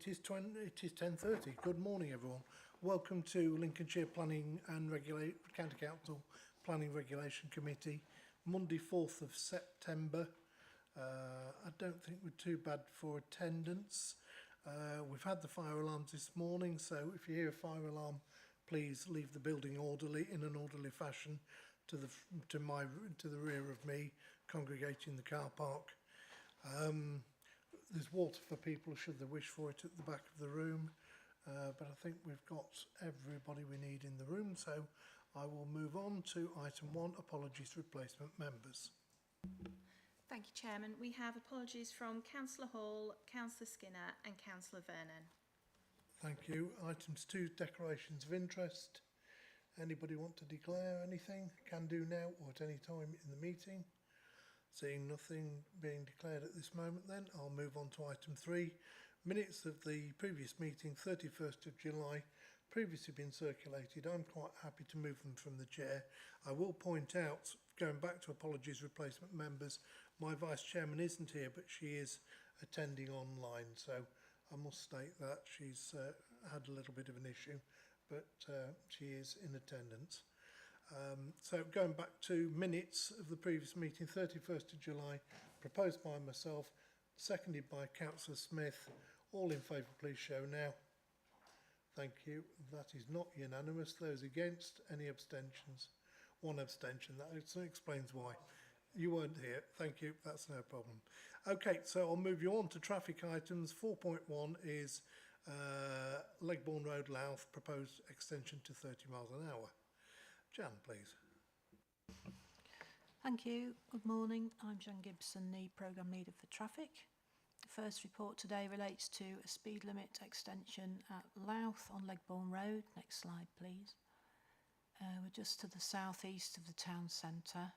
it is 10:30. Good morning, everyone. Welcome to Lincolnshire Planning and County Council Planning Regulation Committee, Monday 4th of September. I don't think we're too bad for attendance. We've had the fire alarms this morning, so if you hear a fire alarm, please leave the building in an orderly fashion to the rear of me, congregating the car park. There's water for people should they wish for it at the back of the room, but I think we've got everybody we need in the room, so I will move on to item 1, apologies to replacement members. Thank you, Chairman. We have apologies from Councillor Hall, Councillor Skinner and Councillor Vernon. Thank you. Items 2, declarations of interest. Anybody want to declare anything? Can do now or at any time in the meeting. Seeing nothing being declared at this moment, then I'll move on to item 3. Minutes of the previous meeting, 31st of July, previously been circulated. I'm quite happy to move them from the chair. I will point out, going back to apologies replacement members, my vice chairman isn't here, but she is attending online, so I must state that she's had a little bit of an issue, but she is in attendance. So going back to minutes of the previous meeting, 31st of July, proposed by myself, seconded by Councillor Smith. All in favour, please show now. Thank you. That is not unanimous. Those against, any abstentions? One abstention. That explains why. You weren't here. Thank you. That's no problem. Okay, so I'll move you on to traffic items. 4.1 is Legbourne Road, Louth, proposed extension to 30 miles an hour. Jan, please. Thank you. Good morning. I'm Jan Gibson, the Programme Leader for Traffic. The first report today relates to a speed limit extension at Louth on Legbourne Road. Next slide, please. We're just to the southeast of the town centre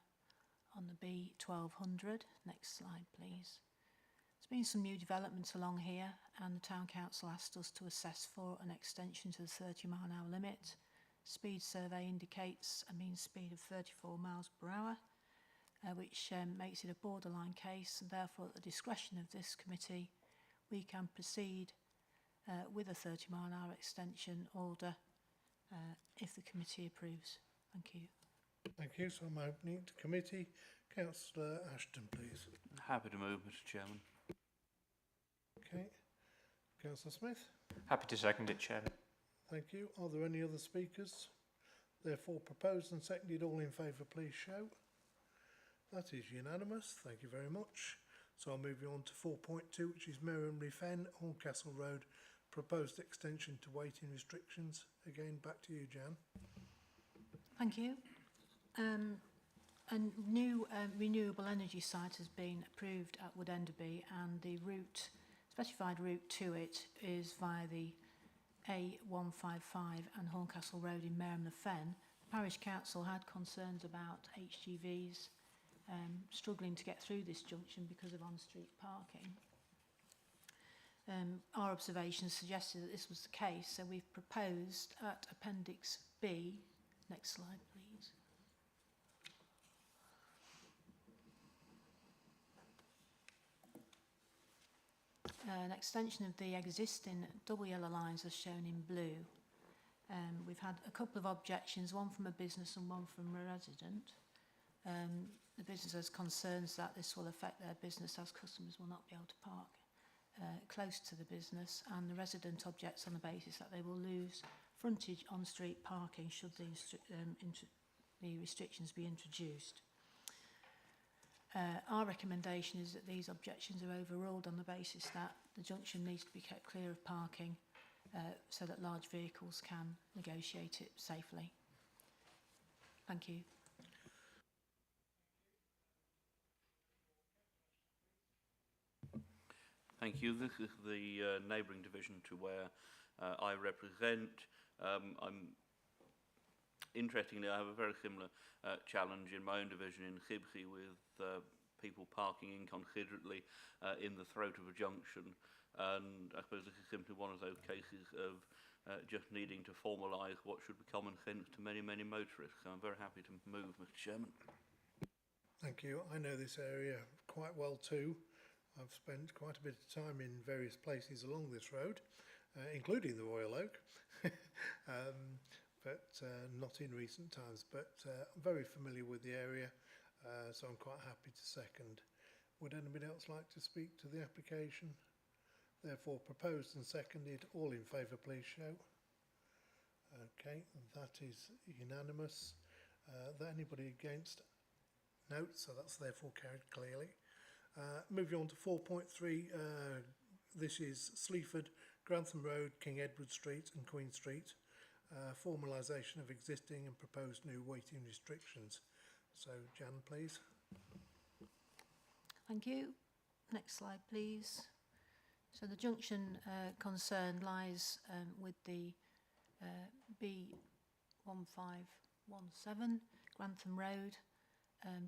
on the B1200. Next slide, please. There's been some new developments along here, and the Town Council asked us to assess for an extension to the 30 mile an hour limit. Speed survey indicates a mean speed of 34 miles per hour, which makes it a borderline case, and therefore at the discretion of this committee we can proceed with a 30 mile an hour extension order if the committee approves. Thank you. Thank you. So I'm opening it to committee. Councillor Ashton, please. Happy to move, Mr. Chairman. Okay. Councillor Smith. Happy to second it, Chairman. Thank you. Are there any other speakers? Therefore proposed and seconded. All in favour, please show. That is unanimous. Thank you very much. So I'll move you on to 4.2, which is Merriam Fen, Horncastle Road, proposed extension to waiting restrictions. Again, back to you, Jan. Thank you. A new renewable energy site has been approved at Wood Enderby, and the specified route to it is via the A155 and Horncastle Road in Merriam Fen. The Parish Council had concerns about HGVs struggling to get through this junction because of on-street parking. Our observations suggested that this was the case, so we've proposed at Appendix B, next slide please, an extension of the existing double yellow lines as shown in blue. We've had a couple of objections, one from a business and one from a resident. The business has concerns that this will affect their business as customers will not be able to park close to the business, and the resident objects on the basis that they will lose frontage on street parking should the restrictions be introduced. Our recommendation is that these objections are overruled on the basis that the junction needs to be kept clear of parking so that large vehicles can negotiate it safely. Thank you. Thank you. This is the neighbouring division to where I represent. Interestingly, I have a very similar challenge in my own division in Hibsey with people parking inconsiderately in the throat of a junction. And I suppose this is simply one of those cases of just needing to formalise what should be common sense to many, many motorists. So I'm very happy to move, Mr. Chairman. Thank you. I know this area quite well too. I've spent quite a bit of time in various places along this road, including the Royal Oak, but not in recent times. But I'm very familiar with the area, so I'm quite happy to second. Would anybody else like to speak to the application? Therefore, proposed and seconded. All in favour, please show. Okay, that is unanimous. Anybody against? No, so that's therefore carried clearly. Moving on to 4.3, this is Sleaford, Grantham Road, King Edward Street and Queen Street. Formalisation of existing and proposed new weighting restrictions. So, Jan, please. Thank you. Next slide, please. So the junction concerned lies with the B1517 Grantham Road,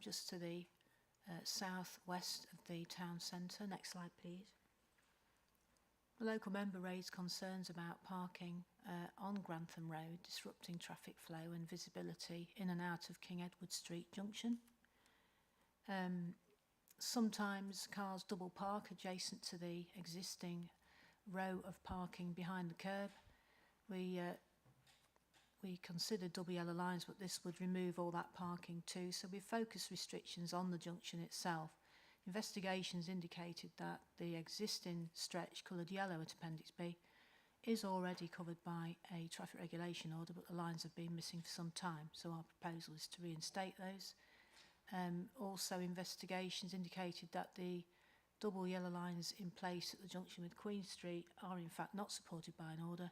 just to the south-west of the town centre. Next slide, please. The local member raised concerns about parking on Grantham Road, disrupting traffic flow and visibility in and out of King Edward Street junction. Sometimes cars double park adjacent to the existing row of parking behind the curb. We considered double yellow lines, but this would remove all that parking too. So we focused restrictions on the junction itself. Investigations indicated that the existing stretch coloured yellow at Appendix B is already covered by a traffic regulation order, but the lines have been missing for some time. So our proposal is to reinstate those. Also, investigations indicated that the double yellow lines in place at the junction with Queen Street are in fact not supported by an order.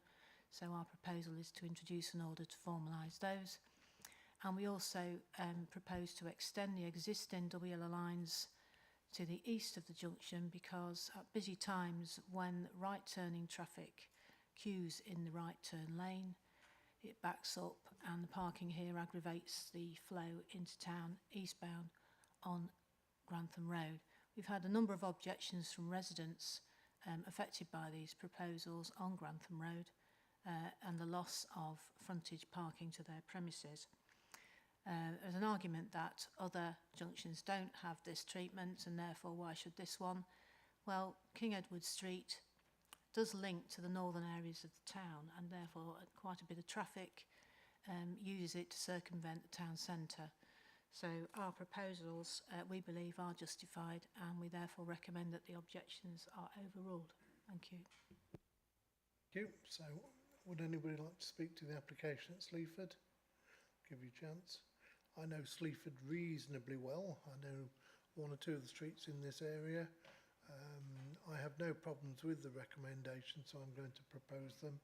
So our proposal is to introduce an order to formalise those. And we also propose to extend the existing double yellow lines to the east of the junction, because at busy times when right turning traffic queues in the right turn lane, it backs up and the parking here aggravates the flow into town eastbound on Grantham Road. We've had a number of objections from residents affected by these proposals on Grantham Road and the loss of frontage parking to their premises. There's an argument that other junctions don't have this treatment and therefore why should this one? Well, King Edward Street does link to the northern areas of the town and therefore quite a bit of traffic uses it to circumvent the town centre. So our proposals, we believe, are justified and we therefore recommend that the objections are overruled. Thank you. Thank you. So would anybody like to speak to the application at Sleaford? Give you a chance. I know Sleaford reasonably well. I know one or two of the streets in this area. I have no problems with the recommendation, so I'm going to propose them.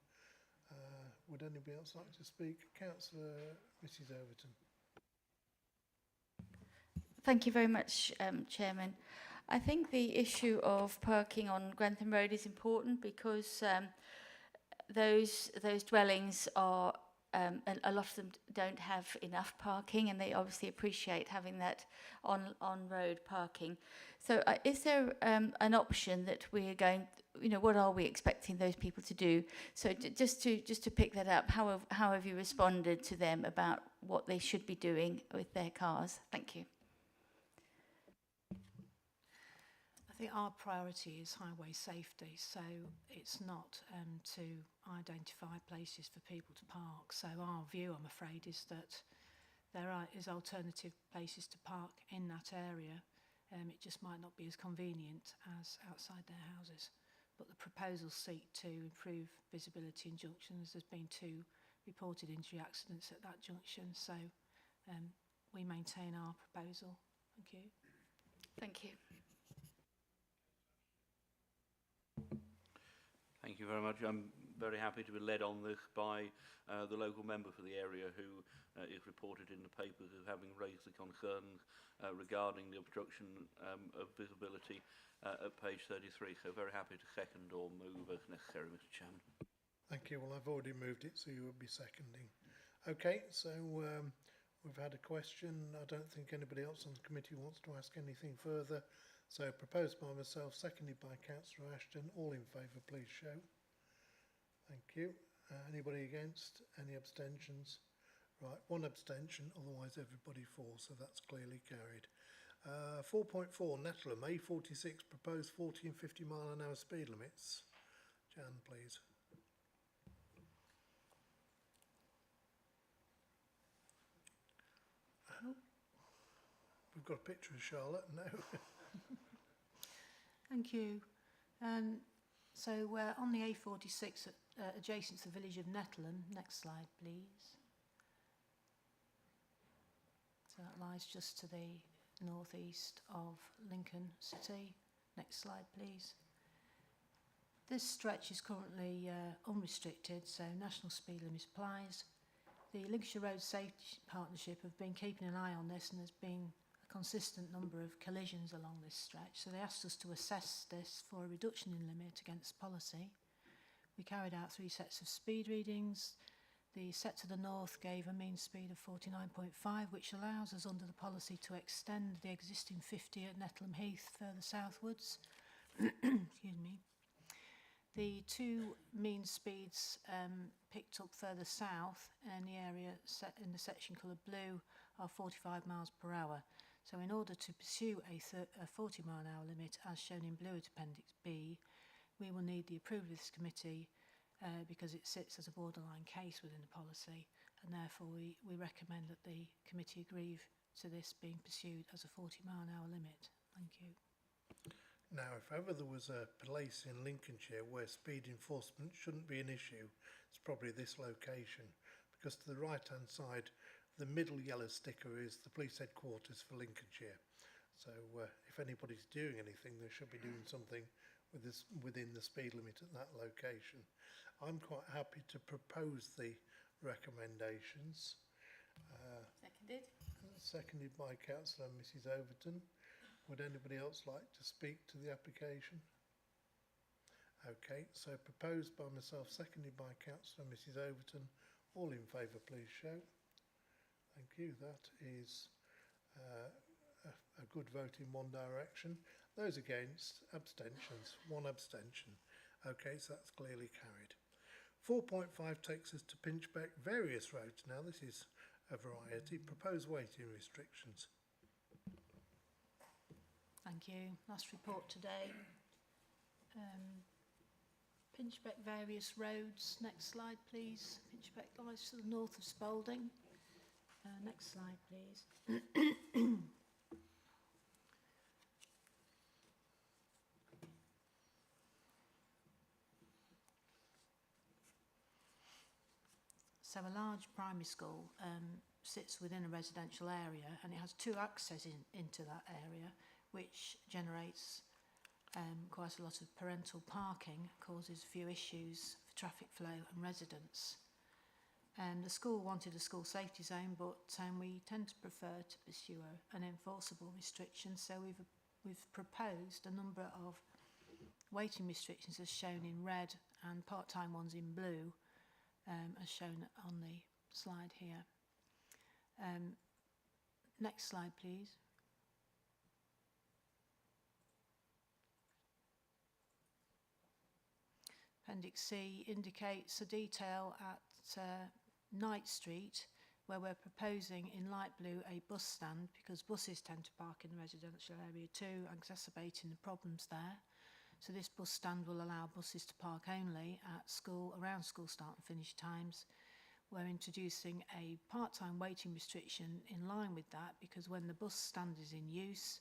Would anybody else like to speak? Councillor Mrs Overton. Thank you very much, Chairman. I think the issue of parking on Grantham Road is important because those dwellings are, a lot of them don't have enough parking, and they obviously appreciate having that on-road parking. So is there an option that we are going, what are we expecting those people to do? So just to pick that up, how have you responded to them about what they should be doing with their cars? Thank you. I think our priority is highway safety, so it's not to identify places for people to park. So our view, I'm afraid, is that there is alternative places to park in that area. It just might not be as convenient as outside their houses. But the proposals seek to improve visibility in junctions. There's been 2 reported injury accidents at that junction, so we maintain our proposal. Thank you. Thank you. Thank you very much. I'm very happy to be led on this by the local member for the area who is reported in the papers as having raised the concerns regarding the obstruction of visibility at page 33. So very happy to second or move as necessary, Mr Chairman. Thank you. Well, I've already moved it, so you will be seconding. Okay, so we've had a question. I don't think anybody else on the committee wants to ask anything further. So proposed by myself, seconded by Councillor Ashton. All in favour, please show. Thank you. Anybody against? Any abstentions? Right, 1 abstention, otherwise everybody falls, so that's clearly carried. 4.4 Netlham A46 proposed 40 and 50 mile an hour speed limits. Jan, please. We've got a picture of Charlotte. No. Thank you. So we're on the A46 adjacent to the village of Netlham. Next slide, please. So that lies just to the northeast of Lincoln City. Next slide, please. This stretch is currently unrestricted, so national speed limit applies. The Lincolnshire Road Safety Partnership have been keeping an eye on this, and there's been a consistent number of collisions along this stretch, so they asked us to assess this for a reduction in limit against policy. We carried out 3 sets of speed readings. The set to the north gave a mean speed of 49.5, which allows us under the policy to extend the existing 50 at Netlham Heath further southwards. Excuse me. The 2 mean speeds picked up further south in the area set in the section coloured blue are 45 miles per hour. So in order to pursue a 40 mile an hour limit as shown in blue at Appendix B, we will need the approval of this committee because it sits as a borderline case within the policy, and therefore we recommend that the committee agree to this being pursued as a 40 mile an hour limit. Thank you. Now, if ever there was a place in Lincolnshire where speed enforcement shouldn't be an issue, it's probably this location, because to the right-hand side, the middle yellow sticker is the police headquarters for Lincolnshire. So if anybody's doing anything, they should be doing something with this, within the speed limit at that location. I'm quite happy to propose the recommendations. Seconded. Seconded by Councillor Mrs Overton. Would anybody else like to speak to the application? Okay, so proposed by myself, seconded by Councillor Mrs Overton. All in favour, please shout. Thank you. That is a good vote in one direction. Those against, abstentions. 1 abstention. Okay, so that's clearly carried. 4.5 takes us to Pinchbeck various roads. Now this is a variety. Proposed waiting restrictions. Thank you. Last report today. Pinchbeck various roads. Next slide, please. Pinchbeck lies to the north of Spalding. Next slide, please. So a large primary school sits within a residential area, and it has 2 accesses into that area, which generates quite a lot of parental parking, causes a few issues for traffic flow and residents. The school wanted a school safety zone, but we tend to prefer to pursue an enforceable restriction, so we've proposed a number of waiting restrictions as shown in red and part-time ones in blue, as shown on the slide here. Next slide, please. Appendix C indicates a detail at Knight Street, where we're proposing in light blue a bus stand, because buses tend to park in the residential area too, exacerbating the problems there. So this bus stand will allow buses to park only at school, around school start and finish times. We're introducing a part-time waiting restriction in line with that, because when the bus stand is in use,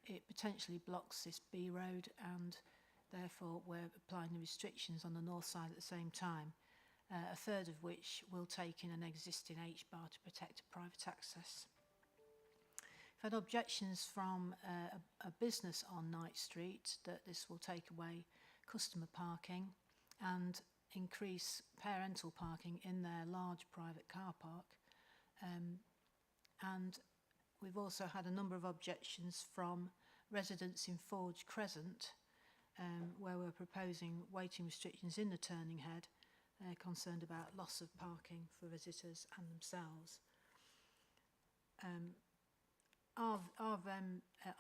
it potentially blocks this B road, and therefore we're applying the restrictions on the north side at the same time, a third of which will take in an existing H-bar to protect private access. I've had objections from a business on Knight Street that this will take away customer parking and increase parental parking in their large private car park. And we've also had a number of objections from residents in Forge Crescent, where we're proposing waiting restrictions in the turning head, concerned about loss of parking for visitors and themselves. Our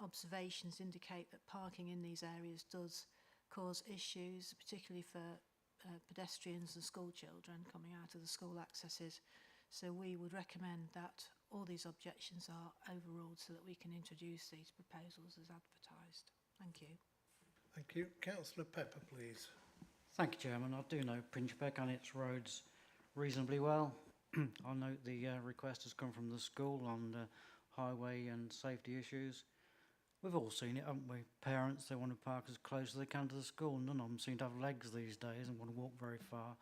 observations indicate that parking in these areas does cause issues, particularly for pedestrians and school children coming out of the school accesses. So we would recommend that all these objections are overruled so that we can introduce these proposals as advertised. Thank you. Thank you. Councillor Pepper, please. Thank you, Chairman. I do know Pinchbeck and its roads reasonably well. I note the request has come from the school on highway and safety issues. We've all seen it, haven't we? Parents, they want to park as close as they can to the school. None of them seem to have legs these days and want to walk very far.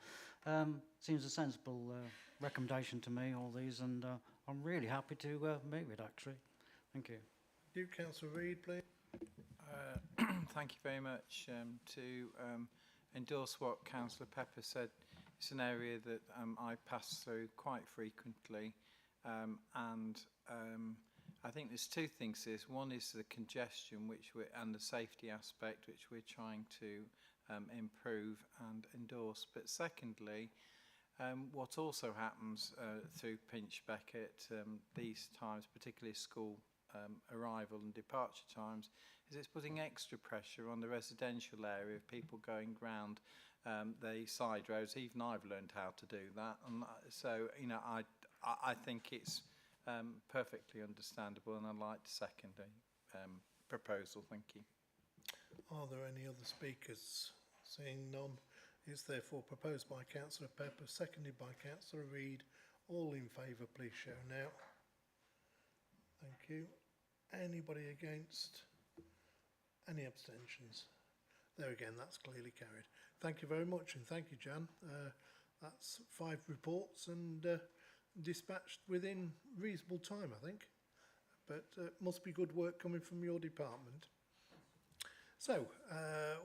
Seems a sensible recommendation to me, all these, and I'm really happy to move it, actually. Thank you. You, Councillor Reid, please. Thank you very much. To endorse what Councillor Pepper said, it's an area that I pass through quite frequently, and I think there's two things here. One is the congestion, and the safety aspect, which we're trying to improve and endorse. But secondly, what also happens through Pinchbeck at these times, particularly school arrival and departure times, is it's putting extra pressure on the residential area of people going round the side roads. Even I've learned how to do that, and so I think it's perfectly understandable, and I'd like to second the proposal. Thank you. Are there any other speakers? Seeing none, it's therefore proposed by Councillor Pepper, seconded by Councillor Reid. All in favour, please show now. Thank you. Anybody against? Any abstentions? There again, that's clearly carried. Thank you very much, and thank you, Jan. That's 5 reports and dispatched within reasonable time, I think. But must be good work coming from your department. So,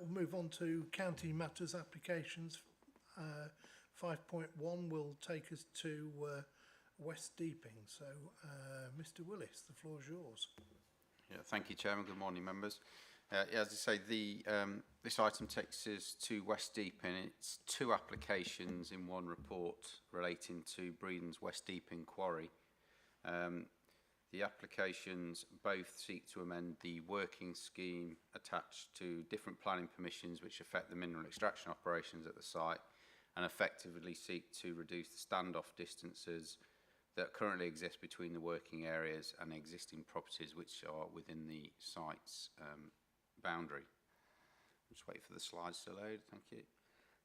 we'll move on to county matters applications. 5.1 will take us to West Deeping. So, Mr. Willis, the floor is yours. Yeah, thank you, Chairman. Good morning, members. As I say, this item takes us to West Deeping. It's 2 applications in one report relating to Breeden's West Deeping Quarry. The applications both seek to amend the working scheme attached to different planning permissions which affect the mineral extraction operations at the site, and effectively seek to reduce the standoff distances that currently exist between the working areas and existing properties which are within the site's boundary. Just wait for the slides to load. Thank you.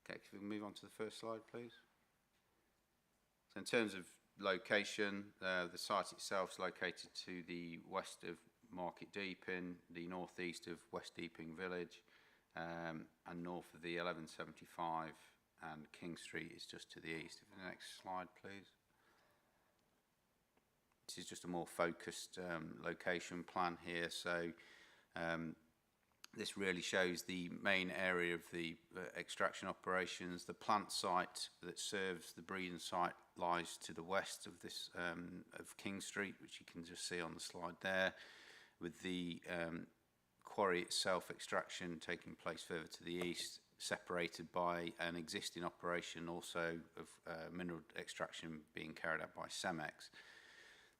Okay, if we can move on to the first slide, please. So in terms of location, the site itself is located to the west of Market Deeping, the northeast of West Deeping Village, and north of the 1175, and King Street is just to the east. If the next slide, please. This is just a more focused location plan here. So this really shows the main area of the extraction operations. The plant site that serves the Breeden site lies to the west of this of King Street, which you can just see on the slide there, with the quarry itself, extraction, taking place further to the east, separated by an existing operation also of mineral extraction being carried out by Cemex.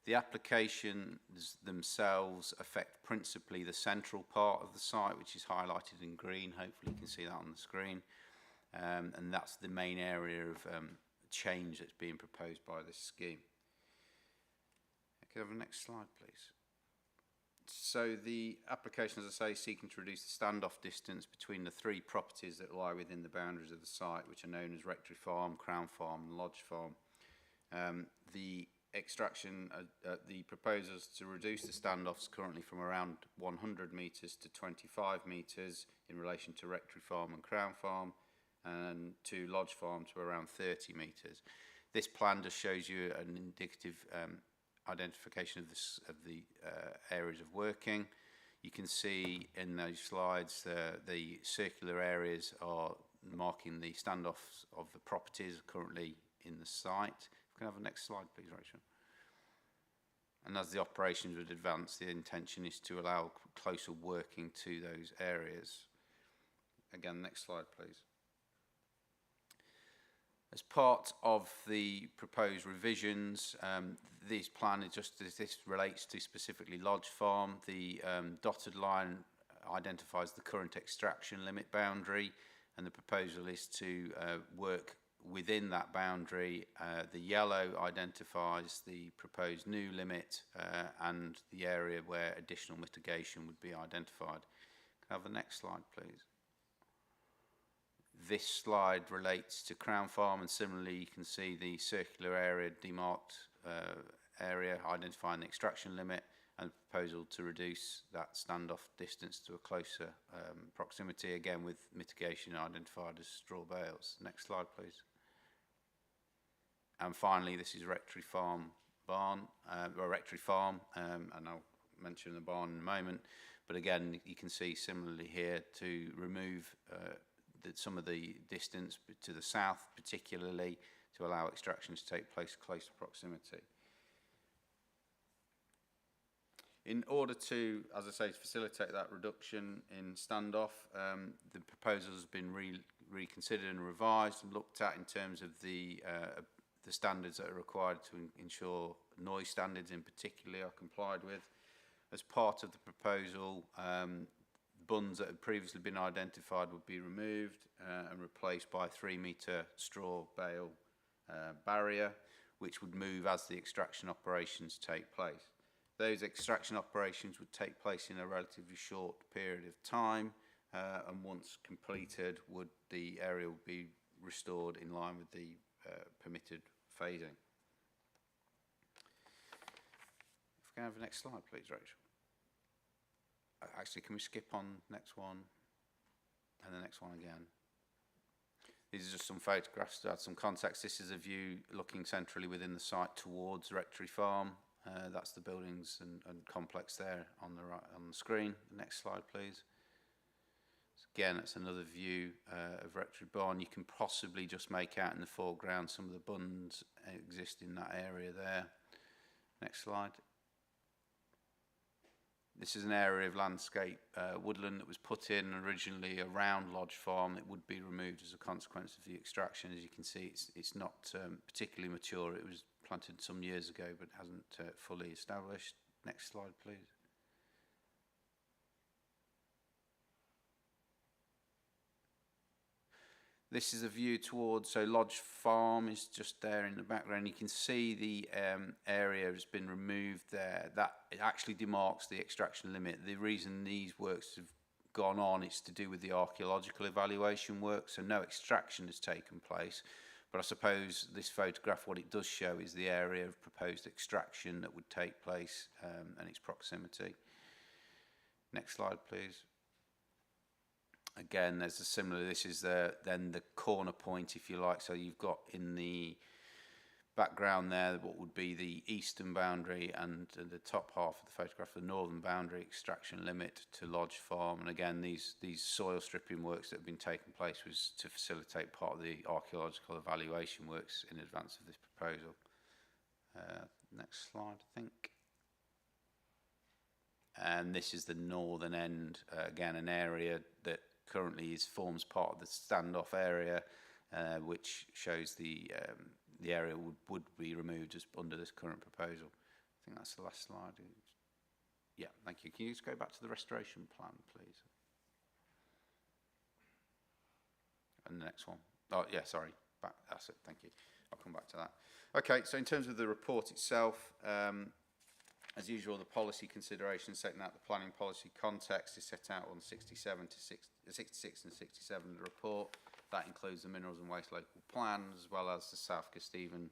The applications themselves affect principally the central part of the site, which is highlighted in green. Hopefully you can see that on the screen. And that's the main area of change that's being proposed by this scheme. Can I have the next slide, please? So the application, as I say, is seeking to reduce the standoff distance between the 3 properties that lie within the boundaries of the site, which are known as Rectory Farm, Crown Farm and Lodge Farm. The extraction, the proposals to reduce the standoffs currently from around 100 metres to 25 metres in relation to Rectory Farm and Crown Farm, and to Lodge Farm to around 30 metres. This plan just shows you an indicative identification of the areas of working. You can see in those slides the circular areas are marking the standoffs of the properties currently in the site. Can I have the next slide, please, Rachel? And as the operations would advance, the intention is to allow closer working to those areas. Again, next slide, please. As part of the proposed revisions, this plan is just as this relates to specifically Lodge Farm. The dotted line identifies the current extraction limit boundary, and the proposal is to work within that boundary, the yellow identifies the proposed new limit and the area where additional mitigation would be identified. Can I have the next slide, please? This slide relates to Crown Farm, and similarly you can see the circular area demarked area identifying the extraction limit and proposal to reduce that standoff distance to a closer proximity, again with mitigation identified as straw bales. Next slide, please. And finally, this is Rectory Farm barn, or Rectory Farm, and I'll mention the barn in a moment. But again, you can see similarly here to remove some of the distance to the south, particularly to allow extraction to take place close proximity. In order to, as I say, facilitate that reduction in standoff, the proposal has been reconsidered and revised and looked at in terms of the standards that are required to ensure noise standards in particular are complied with. As part of the proposal, bunds that had previously been identified would be removed and replaced by a 3-metre straw bale barrier, which would move as the extraction operations take place. Those extraction operations would take place in a relatively short period of time, and once completed, the area would be restored in line with the permitted phasing. If we can have the next slide, please, Rachel. Actually, can we skip on next one and the next one again? These are just some photographs to add some context. This is a view looking centrally within the site towards Rectory Farm. That's the buildings and complex there on the right on the screen. The next slide, please. So again, that's another view of Rectory Barn. You can possibly just make out in the foreground some of the bunds exist in that area there. Next slide. This is an area of landscape woodland that was put in originally around Lodge Farm. It would be removed as a consequence of the extraction. As you can see, it's not particularly mature. It was planted some years ago, but hasn't fully established. Next slide, please. This is a view towards, so Lodge Farm is just there in the background. You can see the area has been removed there. That it actually demarks the extraction limit. The reason these works have gone on is to do with the archaeological evaluation work, so no extraction has taken place. But I suppose this photograph, what it does show is the area of proposed extraction that would take place and its proximity. Next slide, please. Again, there's a similar, this is then the corner point, if you like. So you've got in the background there what would be the eastern boundary, and the top half of the photograph, the northern boundary extraction limit to Lodge Farm. And again, these soil stripping works that have been taking place was to facilitate part of the archaeological evaluation works in advance of this proposal. Next slide, I think. And this is the northern end, again, an area that currently forms part of the standoff area, which shows the area would be removed as under this current proposal. I think that's the last slide. Yeah, thank you. Can you just go back to the restoration plan, please? And the next one. Oh, yeah, sorry. Back. That's it. Thank you. I'll come back to that. Okay, so in terms of the report itself, as usual, the policy considerations setting out the planning policy context is set out on 66 and 67 of the report. That includes the minerals and waste local plan, as well as the South Kesteven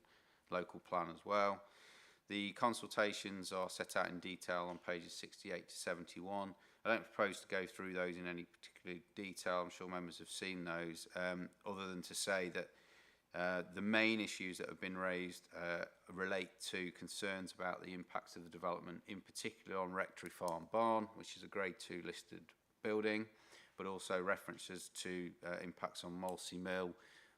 local plan as well. The consultations are set out in detail on pages 68 to 71. I don't propose to go through those in any particular detail. I'm sure members have seen those, other than to say that the main issues that have been raised relate to concerns about the impacts of the development, in particular on Rectory Farm Barn, which is a Grade 2 listed building, but also references to impacts on Molesey Mill,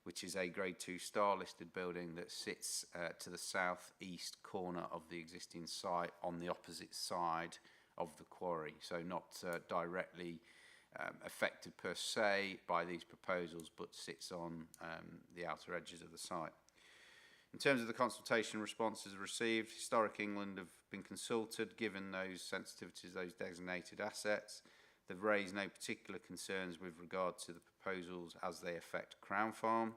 which is a Grade 2 star listed building that sits to the southeast corner of the existing site on the opposite side of the quarry, so not directly affected per se by these proposals, but sits on the outer edges of the site. In terms of the consultation responses received, Historic England have been consulted, given those sensitivities, those designated assets. They've raised no particular concerns with regard to the proposals as they affect Crown Farm,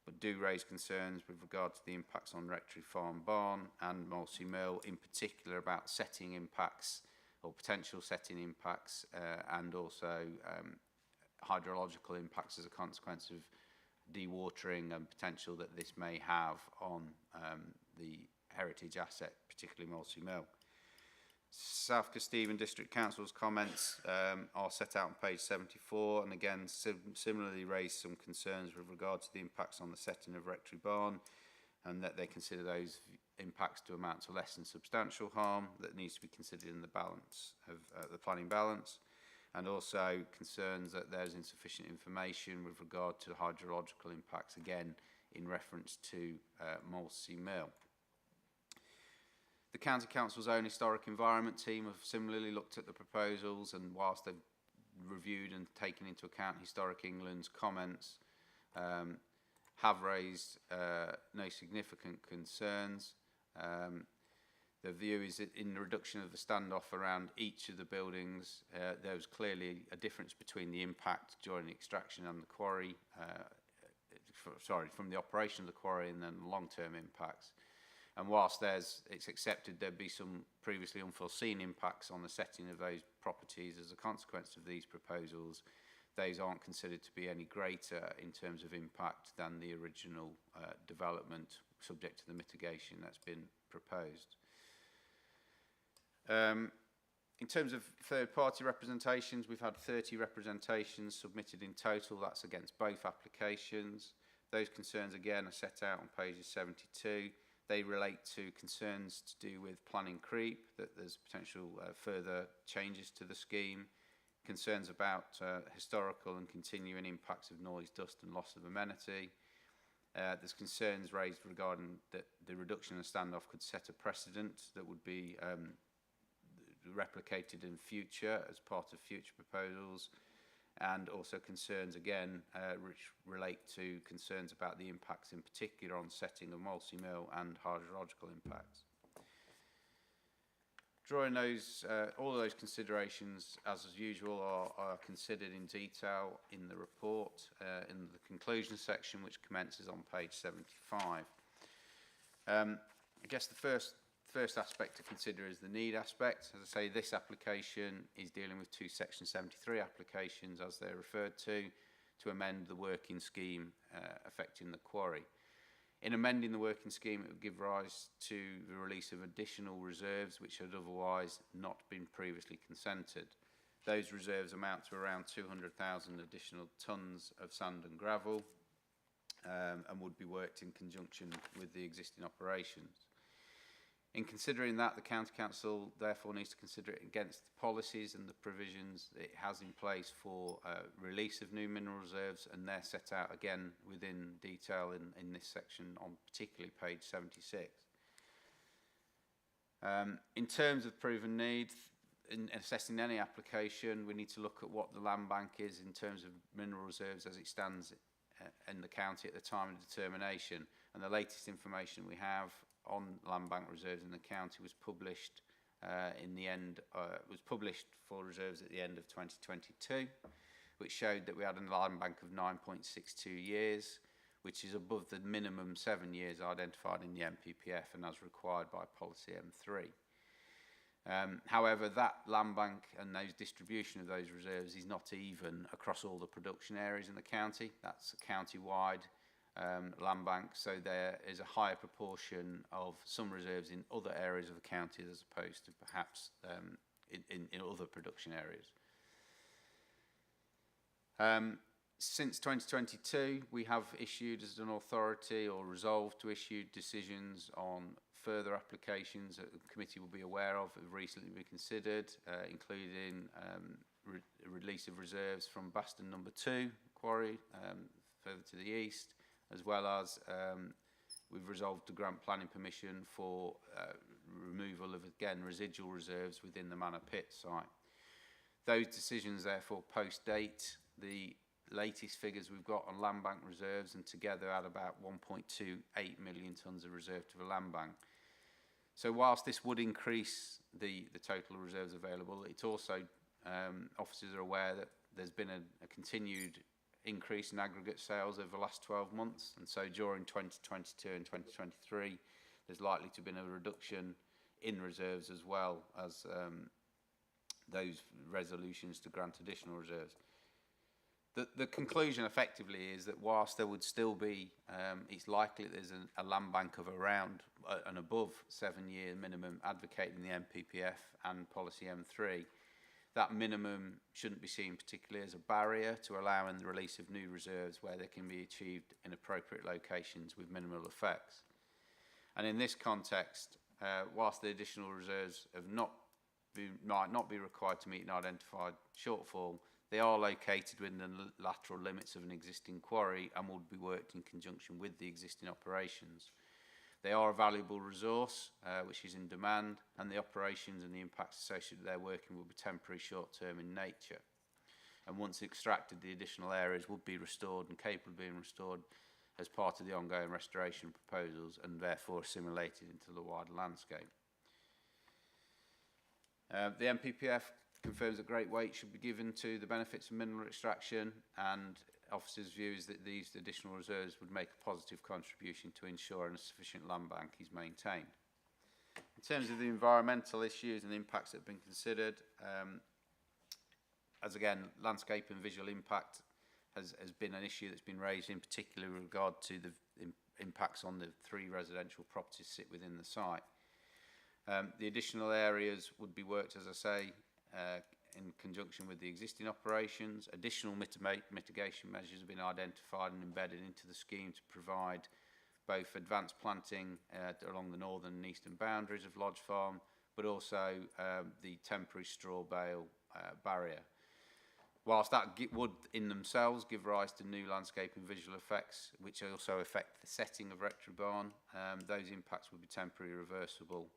but do raise concerns with regard to the impacts on Rectory Farm Barn and Molesey Mill, in particular about setting impacts or potential setting impacts, and also hydrological impacts as a consequence of dewatering and potential that this may have on the heritage asset, particularly Molesey Mill. South Kesteven District Council's comments are set out on page 74, and again similarly raised some concerns with regard to the impacts on the setting of Rectory Barn, and that they consider those impacts to amount to less than substantial harm that needs to be considered in the balance of the planning balance, and also concerns that there's insufficient information with regard to hydrological impacts, again in reference to Molesey Mill. The County Council's own historic environment team have similarly looked at the proposals, and whilst they've reviewed and taken into account Historic England's comments, have raised no significant concerns. The view is that in the reduction of the standoff around each of the buildings, there was clearly a difference between the impact during the extraction and the quarry, from the operation of the quarry, and then the long-term impacts. And whilst it's accepted there'd be some previously unforeseen impacts on the setting of those properties as a consequence of these proposals, those aren't considered to be any greater in terms of impact than the original development, subject to the mitigation that's been proposed. In terms of third-party representations, we've had 30 representations submitted in total. That's against both applications. Those concerns, again, are set out on pages 72. They relate to concerns to do with planning creep, that there's potential further changes to the scheme, concerns about historical and continuing impacts of noise, dust and loss of amenity. There's concerns raised regarding that the reduction of standoff could set a precedent that would be replicated in future as part of future proposals, and also concerns again which relate to concerns about the impacts in particular on setting of Molesey Mill and hydrological impacts. Drawing those, all of those considerations as usual are considered in detail in the report in the conclusion section, which commences on page 75. I guess the first aspect to consider is the need aspect. As I say, this application is dealing with two Section 73 applications, as they're referred to amend the working scheme affecting the quarry. In amending the working scheme, it would give rise to the release of additional reserves which had otherwise not been previously consented. Those reserves amount to around 200,000 additional tonnes of sand and gravel, and would be worked in conjunction with the existing operations. In considering that, the County Council therefore needs to consider it against the policies and the provisions it has in place for release of new mineral reserves, and they're set out again within detail in this section on particularly page 76. In terms of proven need, in assessing any application, we need to look at what the land bank is in terms of mineral reserves as it stands in the county at the time of determination, and the latest information we have on land bank reserves in the county was published published for reserves at the end of 2022, which showed that we had a land bank of 9.62 years, which is above the minimum 7 years identified in the MPPF and as required by policy M3. However, that land bank and those distribution of those reserves is not even across all the production areas in the county. That's a county-wide land bank, so there is a higher proportion of some reserves in other areas of the county as opposed to perhaps in other production areas. Since 2022, we have issued as an authority or resolved to issue decisions on further applications that the committee will be aware of have recently been considered, including release of reserves from Baston number 2 quarry further to the east, as well as we've resolved to grant planning permission for removal of, again, residual reserves within the Manor Pit site. Those decisions therefore post-date the latest figures we've got on land bank reserves, and together add about 1.28 million tonnes of reserve to the land bank. So whilst this would increase the total reserves available, it also, officers are aware that there's been a continued increase in aggregate sales over the last 12 months, and so during 2022 and 2023 there's likely to have been a reduction in reserves as well as those resolutions to grant additional reserves. The conclusion effectively is that whilst there would still be, it's likely that there's a land bank of around and above 7-year minimum advocating the MPPF and policy M3, that minimum shouldn't be seen particularly as a barrier to allowing the release of new reserves where they can be achieved in appropriate locations with minimal effects. And in this context, whilst the additional reserves might not be required to meet an identified shortfall, they are located within the lateral limits of an existing quarry and will be worked in conjunction with the existing operations. They are a valuable resource which is in demand, and the operations and the impacts associated with their working will be temporary, short-term in nature. And once extracted, the additional areas would be restored and capable of being restored as part of the ongoing restoration proposals and therefore assimilated into the wider landscape. The MPPF confirms that great weight should be given to the benefits of mineral extraction, and officers' view is that these additional reserves would make a positive contribution to ensuring a sufficient land bank is maintained. In terms of the environmental issues and the impacts that have been considered, as again, landscape and visual impact has been an issue that's been raised in particular with regard to the impacts on the 3 residential properties sit within the site. The additional areas would be worked, as I say, in conjunction with the existing operations. Additional mitigation measures have been identified and embedded into the scheme to provide both advanced planting along the northern and eastern boundaries of Lodge Farm, but also the temporary straw bale barrier. Whilst that would in themselves give rise to new landscape and visual effects, which also affect the setting of Rectory Barn, those impacts would be temporarily reversible,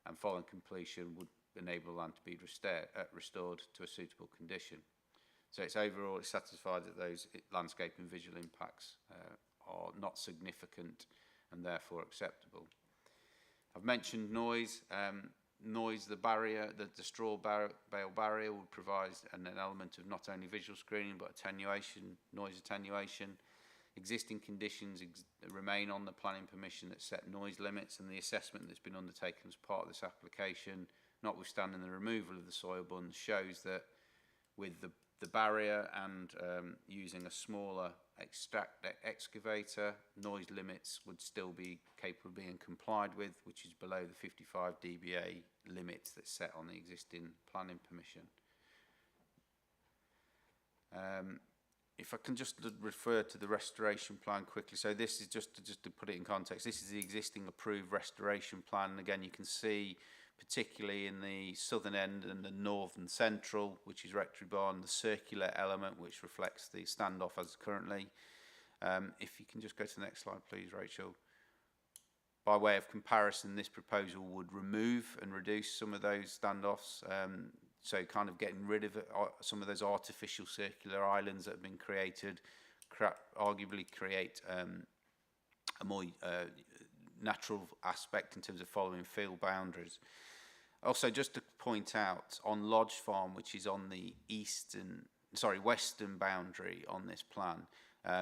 and following completion would enable land to be restored to a suitable condition. So it's overall it's satisfied that those landscape and visual impacts are not significant and therefore acceptable. I've mentioned noise. Noise, the barrier, the straw bale barrier would provide an element of not only visual screening but attenuation, noise attenuation. Existing conditions remain on the planning permission that set noise limits, and the assessment that's been undertaken as part of this application, notwithstanding the removal of the soil buns, shows that with the barrier and using a smaller excavator, noise limits would still be capable of being complied with, which is below the 55 dBA limits that's set on the existing planning permission. If I can just refer to the restoration plan quickly. So this is just to put it in context, this is the existing approved restoration plan. And again, you can see particularly in the southern end and the north and central, which is Rectory Barn, the circular element which reflects the standoff as currently. If you can just go to the next slide, please, Rachel. By way of comparison, this proposal would remove and reduce some of those standoffs, so kind of getting rid of some of those artificial circular islands that have been created, arguably create a more natural aspect in terms of following field boundaries. Also, just to point out, on Lodge Farm, which is on the western boundary on this plan,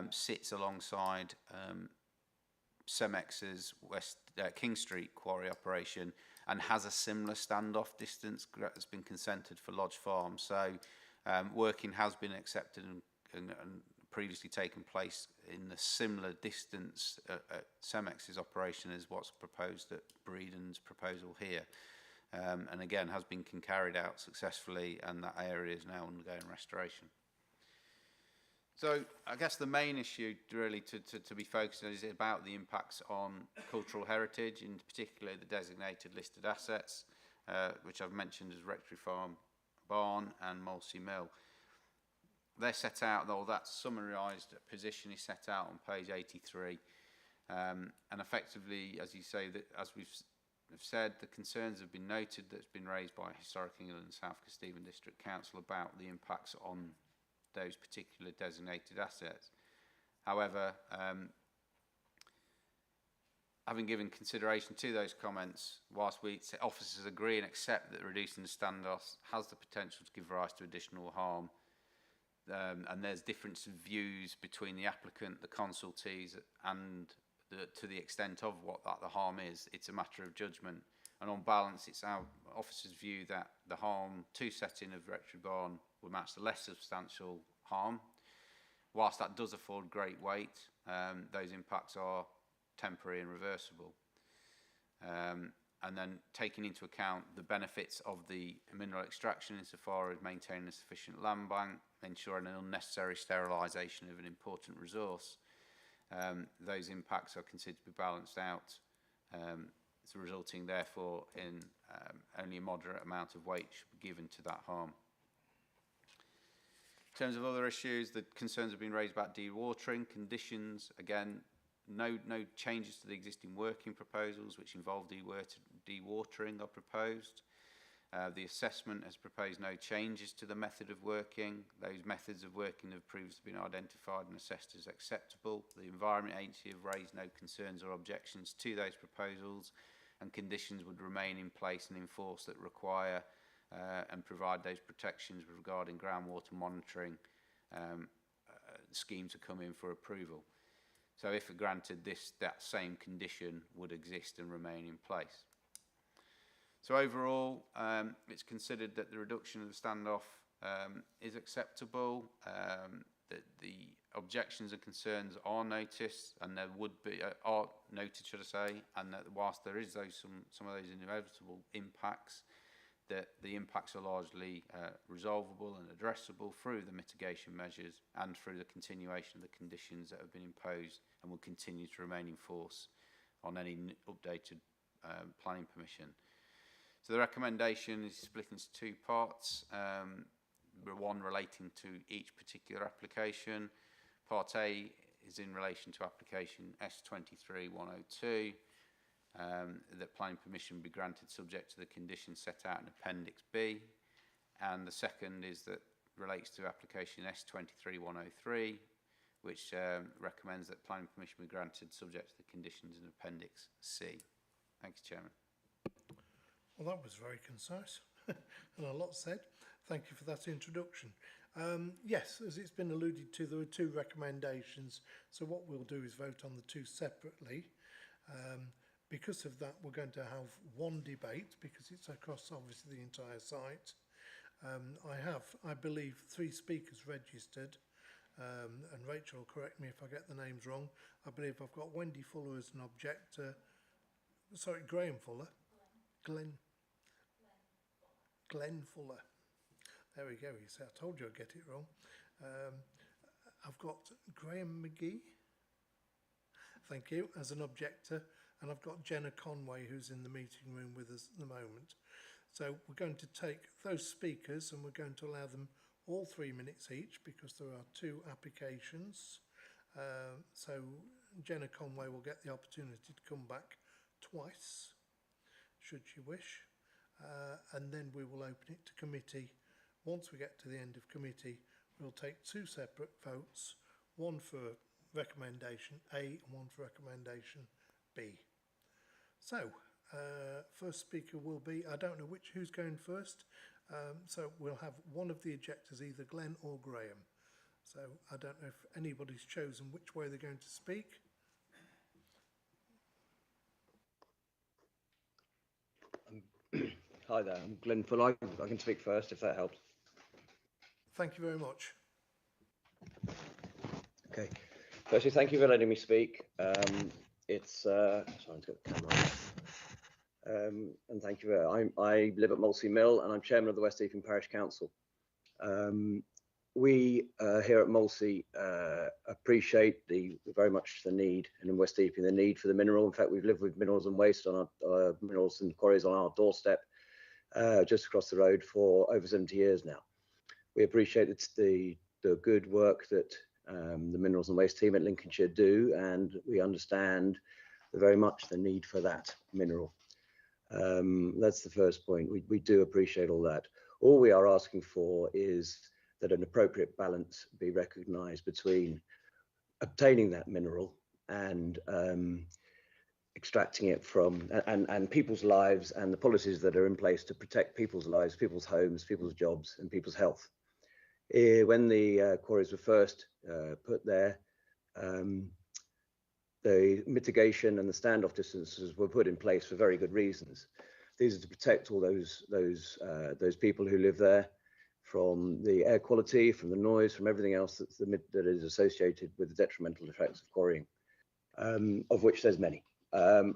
sits alongside Cemex's King Street quarry operation and has a similar standoff distance that's been consented for Lodge Farm. So working has been accepted and previously taken place in the similar distance at Cemex's operation as what's proposed at Breeden's proposal here. And again, has been carried out successfully, and that area is now undergoing restoration. So I guess the main issue really to be focused on is about the impacts on cultural heritage, in particular the designated listed assets, which I've mentioned as Rectory Farm, Barn and Molesey Mill. They're set out, though that summarised position is set out on page 83. And effectively, as you say, that as we've said, the concerns have been noted that's been raised by Historic England and South Kesteven District Council about the impacts on those particular designated assets. However, having given consideration to those comments, whilst officers agree and accept that reducing the standoffs has the potential to give rise to additional harm, and there's difference of views between the applicant, the consultees, and to the extent of what the harm is. It's a matter of judgment. And on balance, it's our officers' view that the harm to setting of Rectory Barn would match the less substantial harm. Whilst that does afford great weight, those impacts are temporary and reversible. And then taking into account the benefits of the mineral extraction insofar as maintaining a sufficient land bank, ensuring an unnecessary sterilisation of an important resource, those impacts are considered to be balanced out, so resulting therefore in only a moderate amount of weight should be given to that harm. In terms of other issues, the concerns have been raised about dewatering conditions. Again, no changes to the existing working proposals which involve dewatering are proposed. The assessment has proposed no changes to the method of working. Those methods of working have previously been identified and assessed as acceptable. The Environment Agency have raised no concerns or objections to those proposals, and conditions would remain in place and enforced that require and provide those protections regarding groundwater monitoring schemes to come in for approval. So if granted, that same condition would exist and remain in place. So overall, it's considered that the reduction of the standoff is acceptable, that the objections and concerns are noticed, and there would be, are noted, should I say, and that whilst there is some of those inevitable impacts, that the impacts are largely resolvable and addressable through the mitigation measures and through the continuation of the conditions that have been imposed and will continue to remain in force on any updated planning permission. So the recommendation is split into two parts, one relating to each particular application. Part A is in relation to application S23-102, that planning permission be granted subject to the conditions set out in Appendix B. And the second is that relates to application S23-103, which recommends that planning permission be granted subject to the conditions in Appendix C. Thanks, Chairman. Well, that was very concise and a lot said. Thank you for that introduction. Yes, as it's been alluded to, there are two recommendations. So what we'll do is vote on the two separately. Because of that, we're going to have one debate because it's across obviously the entire site. I have, I believe, 3 speakers registered, and Rachel will correct me if I get the names wrong. I believe I've got Wendy Fuller as an objector. Sorry, Graham Fuller. Glenn Fuller. There we go. You see, I told you I'd get it wrong. I've got Graham McGee, thank you, as an objector, and I've got Jenna Conway, who's in the meeting room with us at the moment. So we're going to take those speakers and we're going to allow them all 3 minutes each because there are 2 applications. So Jenna Conway will get the opportunity to come back twice, should she wish, and then we will open it to committee. Once we get to the end of committee, we'll take 2 separate votes, one for recommendation A and one for recommendation B. So, first speaker will be, I don't know who's going first, so we'll have one of the objectors, either Glenn or Graham. So I don't know if anybody's chosen which way they're going to speak. Hi there, I'm Glenn Fuller. I can speak first if that helps. Thank you very much. Okay. Firstly, thank you for letting me speak. Sorry, let's get the camera on. And thank you. I live at Molesey Mill and I'm chairman of the West Ealing Parish Council. We here at Molesey appreciate very much the need, and in West Ealing the need for the mineral. In fact, we've lived with minerals and waste on our minerals and quarries on our doorstep just across the road for over 70 years now. We appreciate the good work that the minerals and waste team at Lincolnshire do, and we understand very much the need for that mineral. That's the first point. We do appreciate all that. All we are asking for is that an appropriate balance be recognised between obtaining that mineral and extracting it from and people's lives and the policies that are in place to protect people's lives, people's homes, people's jobs and people's health. When the quarries were first put there, the mitigation and the standoff distances were put in place for very good reasons. These are to protect all those people who live there from the air quality, from the noise, from everything else that is associated with the detrimental effects of quarrying, of which there's many.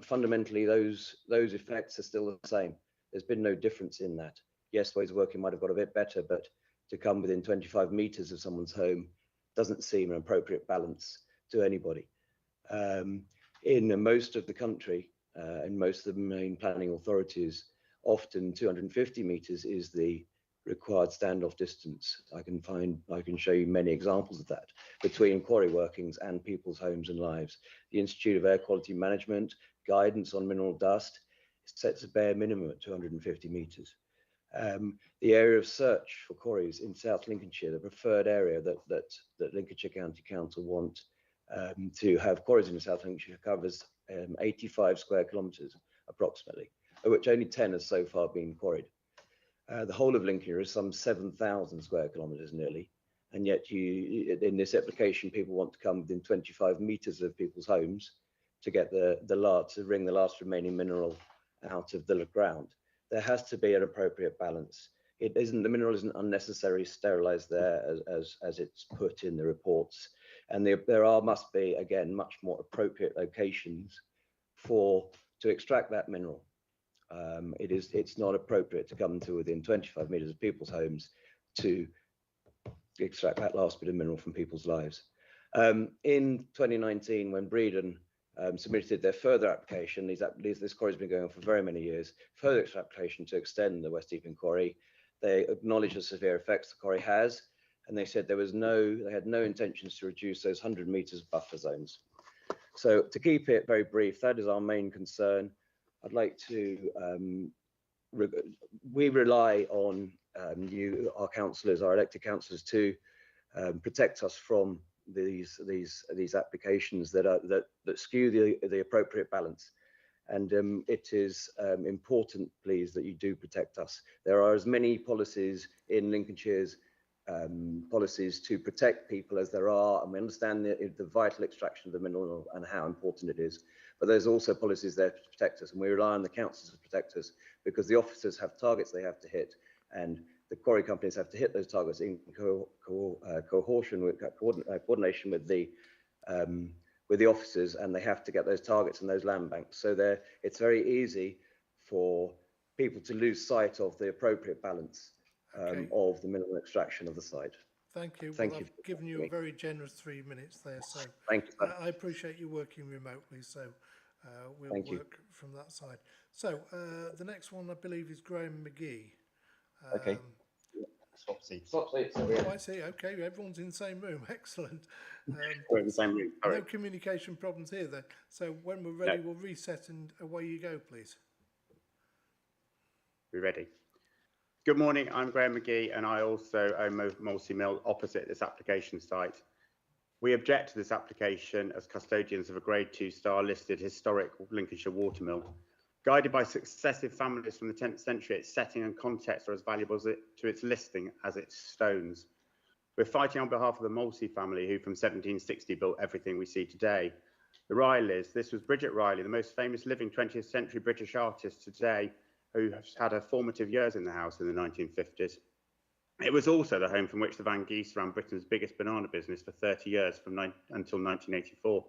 Fundamentally, those effects are still the same. There's been no difference in that. Yes, ways of working might have got a bit better, but to come within 25 meters of someone's home doesn't seem an appropriate balance to anybody. In most of the country, in most of the main planning authorities, often 250 meters is the required standoff distance. I can show you many examples of that between quarry workings and people's homes and lives. The Institute of Air Quality Management guidance on mineral dust sets a bare minimum at 250 meters. The area of search for quarries in South Lincolnshire, the preferred area that Lincolnshire County Council want to have quarries in South Lincolnshire, covers 85 square kilometres approximately, of which only 10 has so far been quarried. The whole of Lincolnshire is some 7,000 square kilometres nearly, and yet in this application people want to come within 25 metres of people's homes to get to wring the last remaining mineral out of the ground. There has to be an appropriate balance. The mineral isn't unnecessarily sterilised there as it's put in the reports, and there must be, again, much more appropriate locations to extract that mineral. It's not appropriate to come to within 25 metres of people's homes to extract that last bit of mineral from people's lives. In 2019, when Breedon submitted their further application, this quarry has been going on for very many years, further application to extend the West Deeping quarry, they acknowledged the severe effects the quarry has, and they said they had no intentions to reduce those 100 metres buffer zones. So to keep it very brief, that is our main concern. I'd like to, we rely on you, our councillors, our elected councillors, to protect us from these applications that skew the appropriate balance. And it is important, please, that you do protect us. There are as many policies in Lincolnshire's policies to protect people as there are, and we understand the vital extraction of the mineral and how important it is. But there's also policies there to protect us, and we rely on the councils to protect us because the officers have targets they have to hit, and the quarry companies have to hit those targets in coordination with the officers, and they have to get those targets and those land banks. So it's very easy for people to lose sight of the appropriate balance of the mineral extraction of the site. Thank you. Thank Well, you. I've given you a very generous 3 minutes there, so thank you. I appreciate you working remotely, so we'll work from that side. So the next one, I believe, is Graham McGee. Okay. Swap seats. Oh, I see. Okay, everyone's in the same room. Excellent. We're in the same room. No communication problems here then. So when we're ready, we'll reset and away you go, please. We're ready. Good morning, I'm Graham McGee, and I also own Molesey Mill opposite this application site. We object to this application as custodians of a Grade 2 star listed historic Lincolnshire watermill. Guided by successive families from the 10th century, its setting and context are as valuable to its listing as its stones. We're fighting on behalf of the Molesey family, who from 1760 built everything we see today. The Rileys, this was Bridget Riley, the most famous living 20th century British artist today, who has had her formative years in the house in the 1950s. It was also the home from which the Van Geese ran Britain's biggest banana business for 30 years until 1984.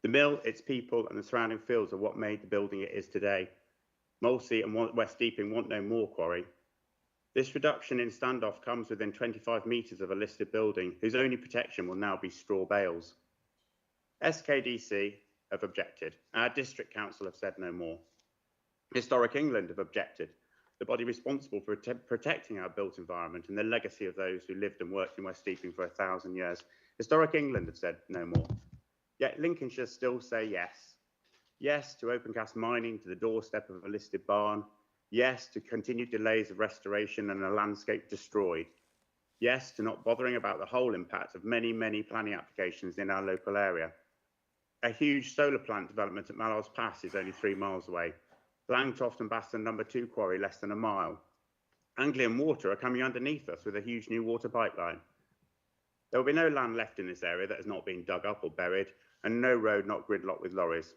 The mill, its people and the surrounding fields are what made the building it is today. Molesey and West Deeping want no more quarry. This reduction in standoff comes within 25 metres of a listed building whose only protection will now be straw bales. SKDC have objected. Our district council have said no more. Historic England have objected, the body responsible for protecting our built environment and the legacy of those who lived and worked in West Deeping for 1,000 years. Historic England have said no more. Yet Lincolnshire still say yes. Yes to open cast mining to the doorstep of a listed barn. Yes to continued delays of restoration and a landscape destroyed. Yes to not bothering about the whole impact of many, many planning applications in our local area. A huge solar plant development at Mallows Pass is only 3 miles away. Langtoft and Baston No. 2 quarry less than a mile. Anglian Water are coming underneath us with a huge new water pipeline. There will be no land left in this area that has not been dug up or buried, and no road not gridlocked with lorries.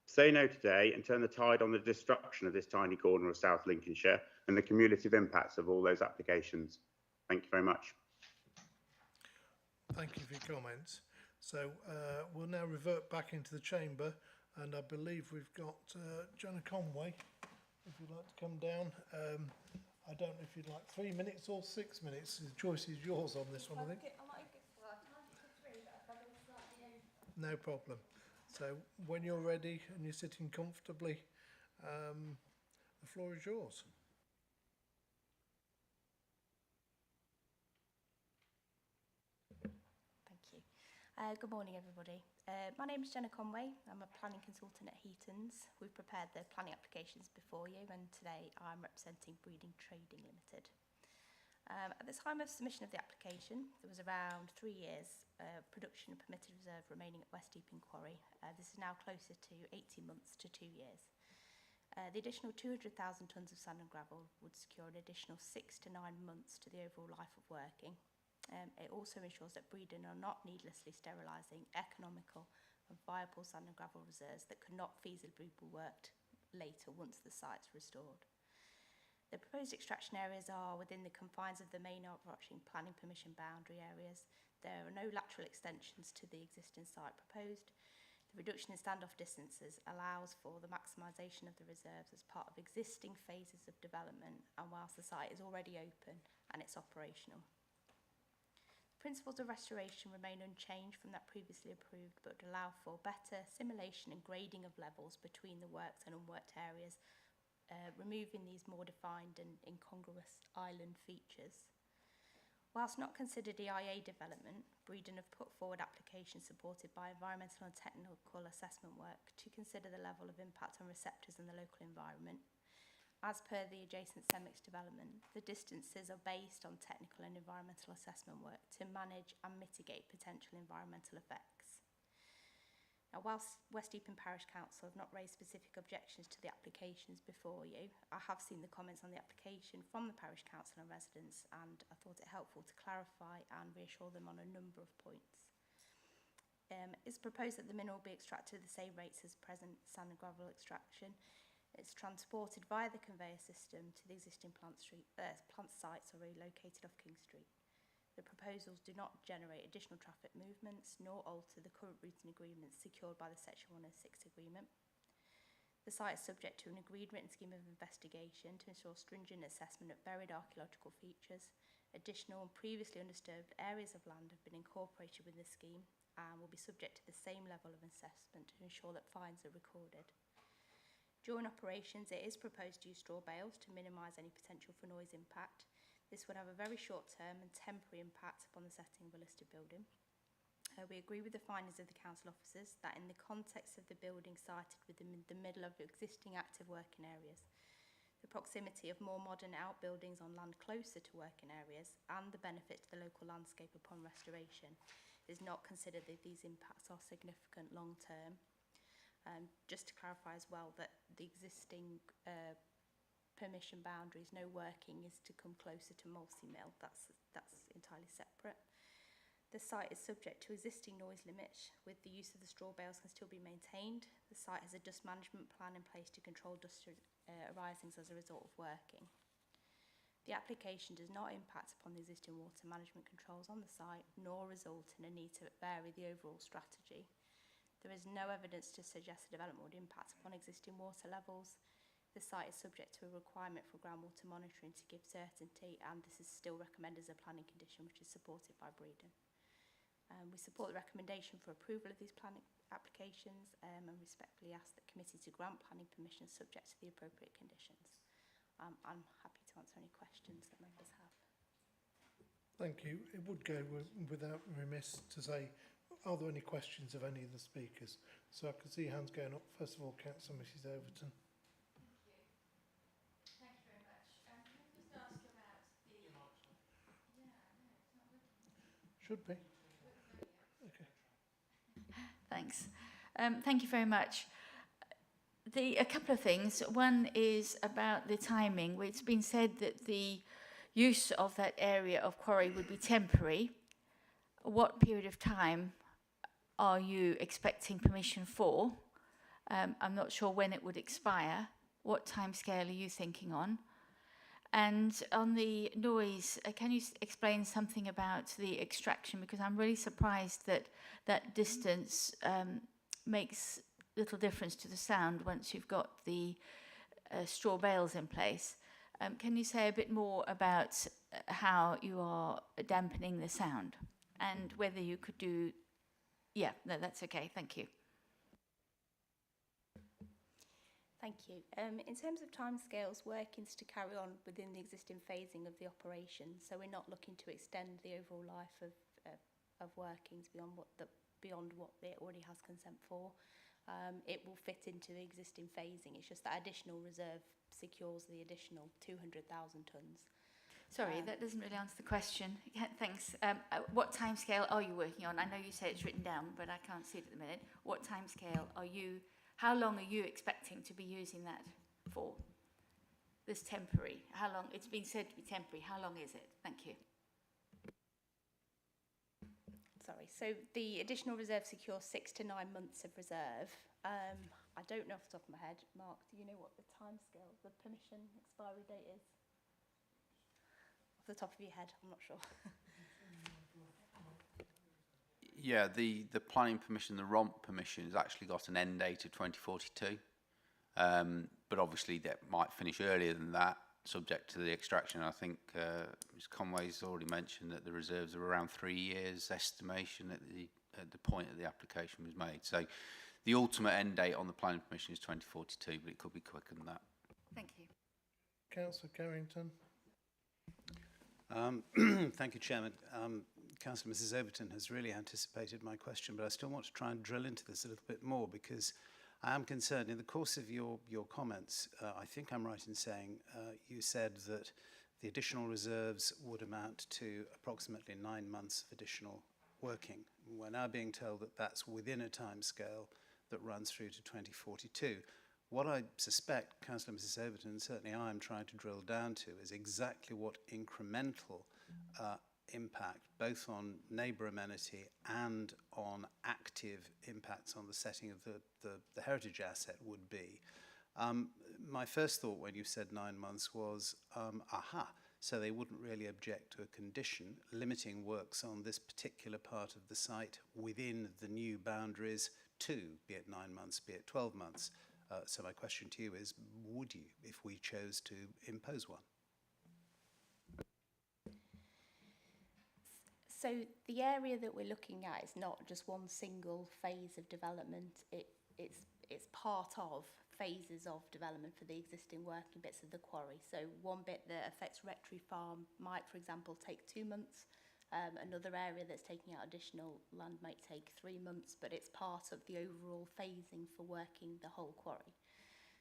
Say no today and turn the tide on the destruction of this tiny corner of South Lincolnshire and the cumulative impacts of all those applications. Thank you very much. Thank you for your comments. So we'll now revert back into the chamber, and I believe we've got Joanna Conway, if you'd like to come down. I don't know if you'd like 3 minutes or 6 minutes. The choice is yours on this one, I think. No problem. So when you're ready and you're sitting comfortably, the floor is yours. Thank you. Good morning, everybody. My name is Jenna Conway. I'm a planning consultant at Heaton's. We've prepared the planning applications before you, and today I'm representing Breeding Trading Limited. At the time of submission of the application, there was around 3 years production and permitted reserve remaining at West Deeping Quarry. This is now closer to 18 months to 2 years. The additional 200,000 tonnes of sand and gravel would secure an additional 6 to 9 months to the overall life of working. It also ensures that Breedon are not needlessly sterilising economical and viable sand and gravel reserves that could not feasibly be worked later once the site's restored. The proposed extraction areas are within the confines of the main overarching planning permission boundary areas. There are no lateral extensions to the existing site proposed. The reduction in standoff distances allows for the maximisation of the reserves as part of existing phases of development, and whilst the site is already open and it's operational. Principles of restoration remain unchanged from that previously approved, but would allow for better simulation and grading of levels between the worked and unworked areas, removing these more defined and incongruous island features. Whilst not considered EIA development, Breedon have put forward applications supported by environmental and technical assessment work to consider the level of impact on receptors and the local environment. As per the adjacent CEMEX development, the distances are based on technical and environmental assessment work to manage and mitigate potential environmental effects. Now, whilst West Deeping Parish Council have not raised specific objections to the applications before you, I have seen the comments on the application from the Parish Council and residents, and I thought it helpful to clarify and reassure them on a number of points. It's proposed that the mineral be extracted at the same rates as present sand and gravel extraction. It's transported via the conveyor system to the existing plant sites located off King Street. The proposals do not generate additional traffic movements nor alter the current routing agreements secured by the Section 106 agreement. The site is subject to an agreed written scheme of investigation to ensure stringent assessment of buried archaeological features. Additional and previously undisturbed areas of land have been incorporated with the scheme and will be subject to the same level of assessment to ensure that fines are recorded. During operations, it is proposed to use straw bales to minimise any potential for noise impact. This would have a very short-term and temporary impact upon the setting of a listed building. We agree with the findings of the council officers that in the context of the building sited within the middle of existing active working areas, the proximity of more modern outbuildings on land closer to working areas and the benefit to the local landscape upon restoration is not considered that these impacts are significant long-term. Just to clarify as well that the existing permission boundaries, no working is to come closer to Molsey Mill. That's entirely separate. The site is subject to existing noise limits, with the use of the straw bales can still be maintained. The site has a dust management plan in place to control dust arisings as a result of working. The application does not impact upon the existing water management controls on the site, nor result in a need to vary the overall strategy. There is no evidence to suggest the development would impact upon existing water levels. The site is subject to a requirement for groundwater monitoring to give certainty, and this is still recommended as a planning condition, which is supported by Breedon. We support the recommendation for approval of these planning applications and respectfully ask the committee to grant planning permission subject to the appropriate conditions. I'm happy to answer any questions that members have. Thank you. It would go without remiss to say, are there any questions of any of the speakers? So I can see hands going up. First of all, Councillor Mrs Overton. Should be. Okay. Thanks. Thank you very much. A couple of things. One is about the timing. It's been said that the use of that area of quarry would be temporary. What period of time are you expecting permission for? I'm not sure when it would expire. What timescale are you thinking on? And on the noise, can you explain something about the extraction? Because I'm really surprised that that distance makes little difference to the sound once you've got the straw bales in place. Can you say a bit more about how you are dampening the sound and whether you could do... Yeah, no, that's okay. Thank you. Thank you. In terms of timescales, working's to carry on within the existing phasing of the operation, so we're not looking to extend the overall life of workings beyond what it already has consent for. It will fit into the existing phasing. It's just that additional reserve secures the additional 200,000 tonnes. Sorry, that doesn't really answer the question. Yeah, thanks. What timescale are you working on? I know you say it's written down, but I can't see it at the minute. What timescale are you... How long are you expecting to be using that for? This temporary, how long? It's been said to be temporary. How long is it? Thank you. Sorry, so the additional reserve secures 6 to 9 months of reserve. I don't know off the top of my head. Mark, do you know what the timescale, the permission expiry date is? Off the top of your head, I'm not sure. Yeah, the planning permission, the ROMP permission, has actually got an end date of 2042. But obviously that might finish earlier than that, subject to the extraction. I think Ms Conway's already mentioned that the reserves are around 3 years estimation at the point that the application was made. So the ultimate end date on the planning permission is 2042, but it could be quicker than that. Thank you. Councillor Carrington. Thank you, Chairman. Councillor Mrs Overton has really anticipated my question, but I still want to try and drill into this a little bit more because I am concerned. In the course of your comments, I think I'm right in saying you said that the additional reserves would amount to approximately 9 months of additional working. We're now being told that that's within a timescale that runs through to 2042. What I suspect, Councillor Mrs Overton, and certainly I am trying to drill down to, is exactly what incremental impact, both on neighbour amenity and on active impacts on the setting of the heritage asset would be. My first thought when you said 9 months was, so they wouldn't really object to a condition limiting works on this particular part of the site within the new boundaries to, be it 9 months, be it 12 months. So my question to you is, would you, if we chose to impose one? So the area that we're looking at is not just one single phase of development. It's part of phases of development for the existing working bits of the quarry. So one bit that affects Rectory Farm might, for example, take 2 months. Another area that's taking out additional land might take 3 months, but it's part of the overall phasing for working the whole quarry.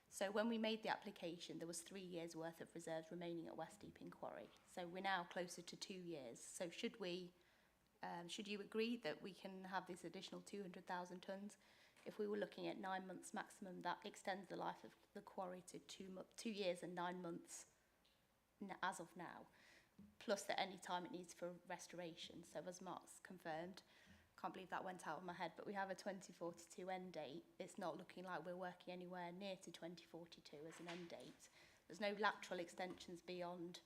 So when we made the application, there was 3 years worth of reserves remaining at West Deeping Quarry. So we're now closer to 2 years. So should you agree that we can have this additional 200,000 tonnes? If we were looking at 9 months maximum, that extends the life of the quarry to 2 years and 9 months as of now, plus at any time it needs for restoration. So as Mark's confirmed, can't believe that went out of my head, but we have a 2042 end date. It's not looking like we're working anywhere near to 2042 as an end date. There's no lateral extensions beyond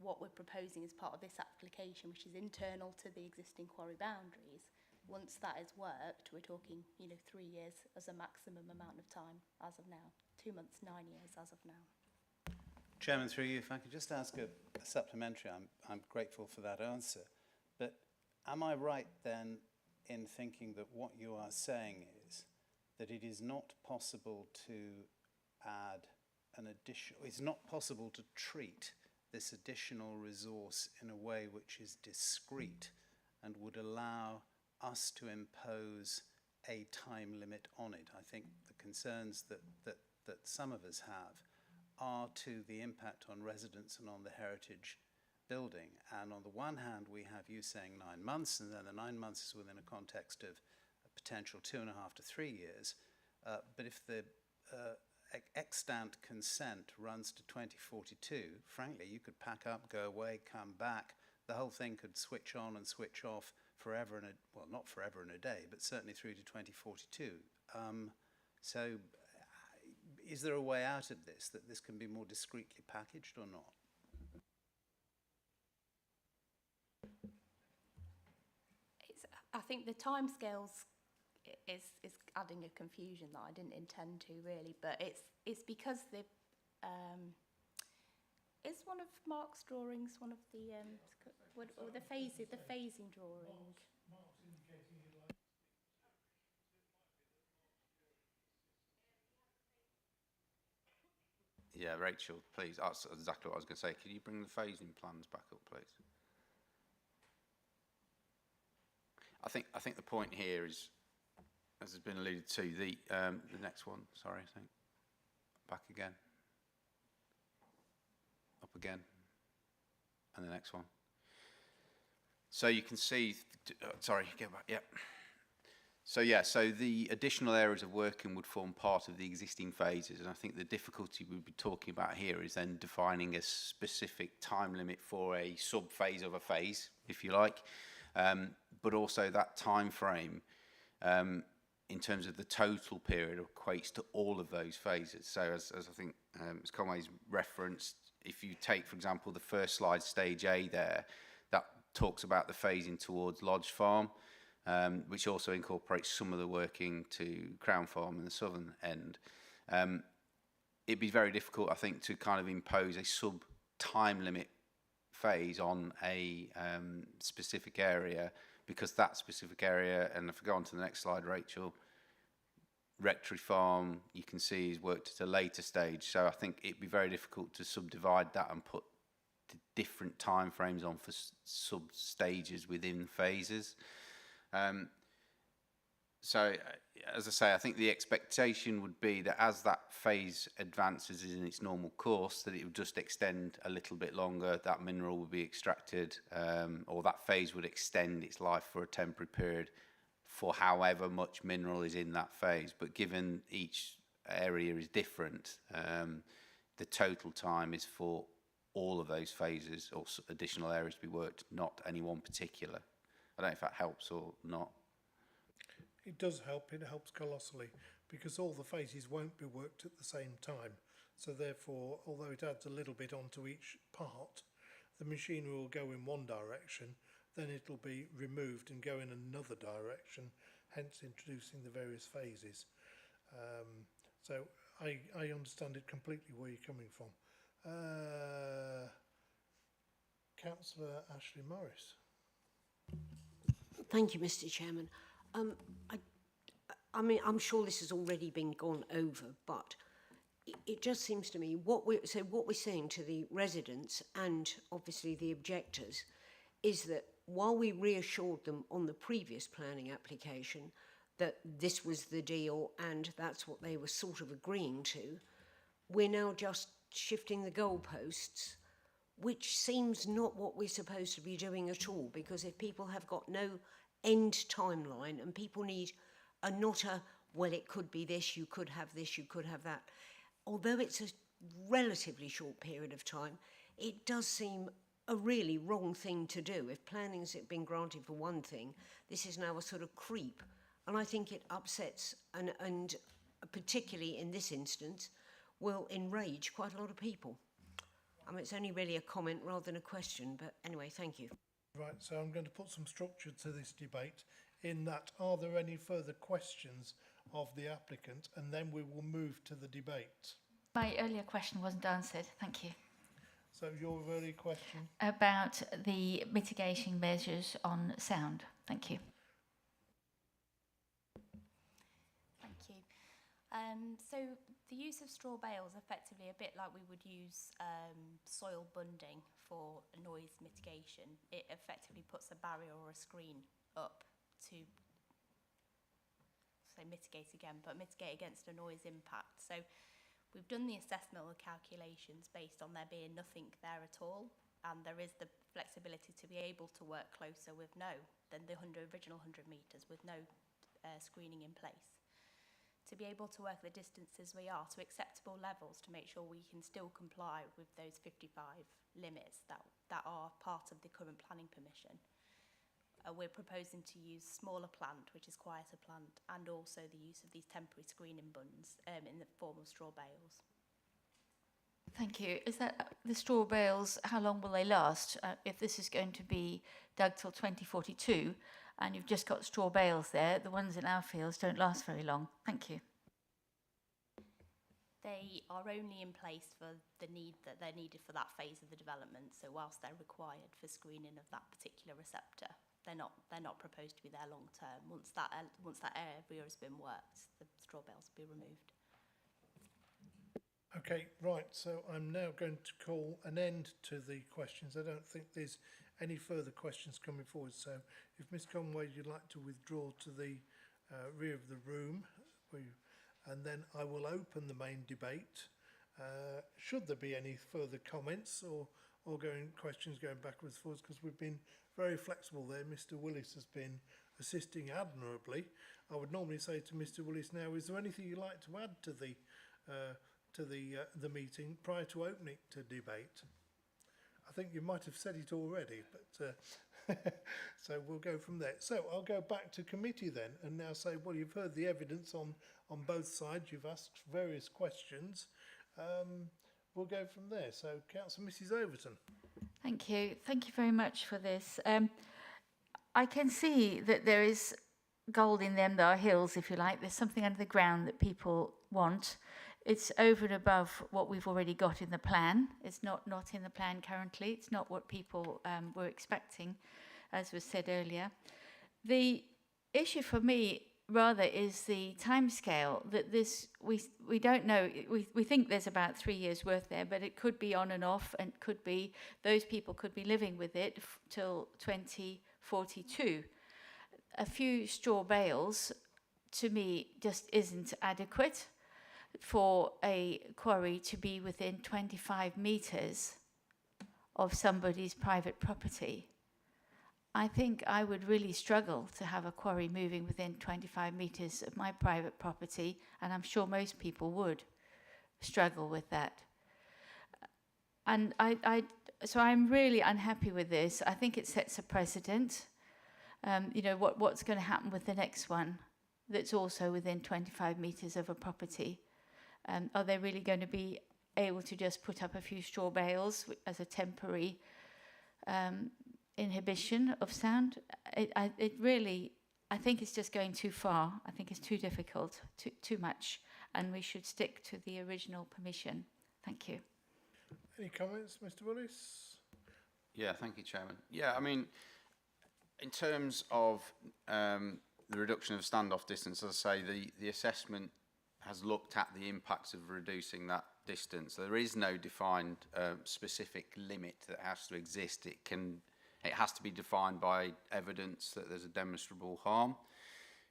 what we're proposing as part of this application, which is internal to the existing quarry boundaries. Once that is worked, we're talking, 3 years as a maximum amount of time as of now. 2 months, 9 years as of now. Chairman, through you, if I could just ask a supplementary. I'm grateful for that answer. But am I right then in thinking that what you are saying is that it is not possible to add an additional, it's not possible to treat this additional resource in a way which is discrete and would allow us to impose a time limit on it? I think the concerns that some of us have are to the impact on residents and on the heritage building. And on the one hand, we have you saying 9 months, and then the 9 months is within a context of a potential 2.5 to 3 years. But if the extant consent runs to 2042, frankly, you could pack up, go away, come back. The whole thing could switch on and switch off forever and well, not forever and a day, but certainly through to 2042. So is there a way out of this, that this can be more discreetly packaged or not? I think the timescales is adding a confusion that I didn't intend to really, but it's because the is one of Mark's drawings one of the or the phasing drawing. Yeah, Rachel, please. That's exactly what I was going to say. Can you bring the phasing plans back up, please? I think the point here is, as has been alluded to, the next one. Sorry, I think back again, up again, and the next one. So you can see. Sorry, go back. Yep. So yeah, so the additional areas of working would form part of the existing phases, and I think the difficulty we'd be talking about here is then defining a specific time limit for a sub-phase of a phase, if you like, but also that time frame in terms of the total period equates to all of those phases. So as I think as Conway's referenced, if you take, for example, the first slide, stage A there, that talks about the phasing towards Lodge Farm, which also incorporates some of the working to Crown Farm in the southern end. It'd be very difficult, I think, to kind of impose a sub-time limit phase on a specific area, because that specific area, and if I go on to the next slide, Rachel, Rectory Farm, you can see, is worked at a later stage. So I think it'd be very difficult to subdivide that and put the different time frames on for sub-stages within phases. So, as I say, I think the expectation would be that as that phase advances in its normal course, that it would just extend a little bit longer, that mineral would be extracted, or that phase would extend its life for a temporary period for however much mineral is in that phase. But given each area is different, the total time is for all of those phases or additional areas to be worked, not any one particular. I don't know if that helps or not. It does help. It helps colossally because all the phases won't be worked at the same time. So therefore, although it adds a little bit onto each part, the machinery will go in one direction, then it'll be removed and go in another direction, hence introducing the various phases. So I understand it completely where you're coming from. Councillor Ashley Morris. Thank you, Mr. Chairman. I mean, I'm sure this has already been gone over, but it just seems to me what we're saying to the residents and obviously the objectors is that while we reassured them on the previous planning application that this was the deal and that's what they were sort of agreeing to, we're now just shifting the goalposts, which seems not what we're supposed to be doing at all, because if people have got no end timeline and people need well, it could be this, you could have this, you could have that. Although it's a relatively short period of time, it does seem a really wrong thing to do. If planning's been granted for one thing, this is now a sort of creep. And I think it upsets and particularly in this instance, will enrage quite a lot of people. I mean, it's only really a comment rather than a question, but anyway, thank you. Right, so I'm going to put some structure to this debate in that, are there any further questions of the applicant? And then we will move to the debate. My earlier question wasn't answered. Thank you. So your earlier question? About the mitigation measures on sound. Thank you. Thank you. So the use of straw bales, effectively a bit like we would use soil bunding for noise mitigation. It effectively puts a barrier or a screen up to mitigate against a noise impact. So we've done the assessment or calculations based on there being nothing there at all, and there is the flexibility to be able to work closer with the original 100 metres with no screening in place. to be able to work the distances we are to acceptable levels to make sure we can still comply with those 55 limits that are part of the current planning permission. We're proposing to use smaller plant, which is quieter plant, and also the use of these temporary screening bunds in the form of straw bales. Thank you. Is that the straw bales, how long will they last? If this is going to be dug till 2042 and you've just got straw bales there, the ones in our fields don't last very long. Thank you. They are only in place for the need that they're needed for that phase of the development. So whilst they're required for screening of that particular receptor, they're not proposed to be there long term. Once that area has been worked, the straw bales will be removed. Okay, right, so I'm now going to call an end to the questions. I don't think there's any further questions coming forward, so if Ms Conway, you'd like to withdraw to the rear of the room, and then I will open the main debate. Should there be any further comments or questions going backwards and forwards, because we've been very flexible there. Mr Willis has been assisting admirably. I would normally say to Mr Willis now, is there anything you'd like to add to the meeting prior to opening to debate? I think you might have said it already, but so we'll go from there. So I'll go back to committee then and now say, well, you've heard the evidence on both sides. You've asked various questions. We'll go from there. So Councillor Mrs Overton. Thank you. Thank you very much for this. I can see that there is gold in them. There are hills, if you like. There's something under the ground that people want. It's over and above what we've already got in the plan. It's not in the plan currently. It's not what people were expecting, as was said earlier. The issue for me rather is the timescale that this we don't know. We think there's about 3 years worth there, but it could be on and off, and could be those people could be living with it till 2042. A few straw bales to me just isn't adequate for a quarry to be within 25 metres of somebody's private property. I think I would really struggle to have a quarry moving within 25 metres of my private property, and I'm sure most people would struggle with that. And so I'm really unhappy with this. I think it sets a precedent. You know, what's going to happen with the next one that's also within 25 metres of a property? Are they really going to be able to just put up a few straw bales as a temporary inhibition of sound? I think it's just going too far. I think it's too difficult, too much, and we should stick to the original permission. Thank you. Any comments, Mr Willis? Yeah, thank you, Chairman. Yeah, I mean, in terms of the reduction of standoff distance, as I say, the assessment has looked at the impacts of reducing that distance. There is no defined specific limit that has to exist. It has to be defined by evidence that there's a demonstrable harm.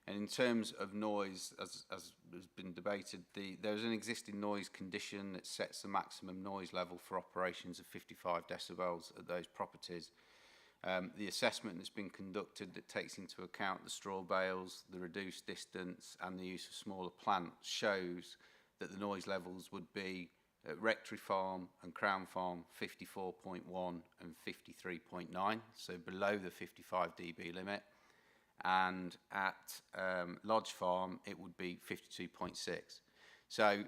And in terms of noise, as has been debated, there's an existing noise condition that sets the maximum noise level for operations of 55 decibels at those properties. The assessment that's been conducted that takes into account the straw bales, the reduced distance and the use of smaller plants shows that the noise levels would be at Rectory Farm and Crown Farm 54.1 and 53.9, so below the 55 dB limit, and at Lodge Farm it would be 52.6. So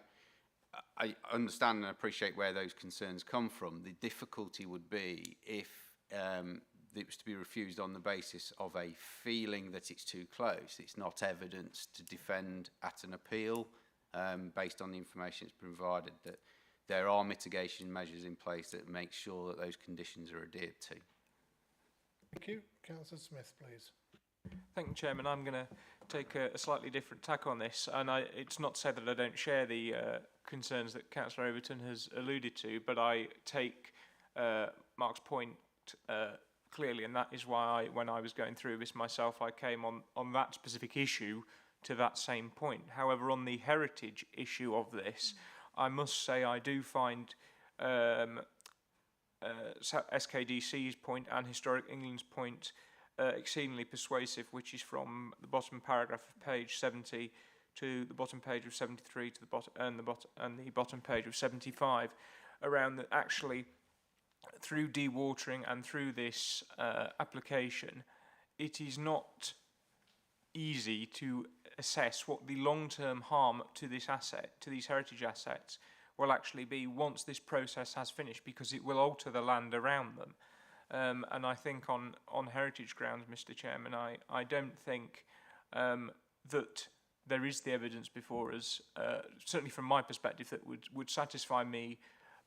I understand and appreciate where those concerns come from. The difficulty would be if it was to be refused on the basis of a feeling that it's too close. It's not evidence to defend at an appeal based on the information that's been provided, that there are mitigation measures in place that make sure that those conditions are adhered to. Thank you. Councillor Smith, please. Thank you, Chairman. I'm going to take a slightly different tack on this, and it's not to say that I don't share the concerns that Councillor Overton has alluded to, but I take Mark's point clearly, and that is why when I was going through this myself, I came on that specific issue to that same point. However, on the heritage issue of this, I must say I do find SKDC's point and Historic England's point exceedingly persuasive, which is from the bottom paragraph of page 70 to the bottom page of 73 to the bottom and the bottom page of 75 around that actually through dewatering and through this application, it is not easy to assess what the long-term harm to this asset, to these heritage assets, will actually be once this process has finished, because it will alter the land around them. And I think on heritage grounds, Mr. Chairman, I don't think that there is the evidence before us, certainly from my perspective, that would satisfy me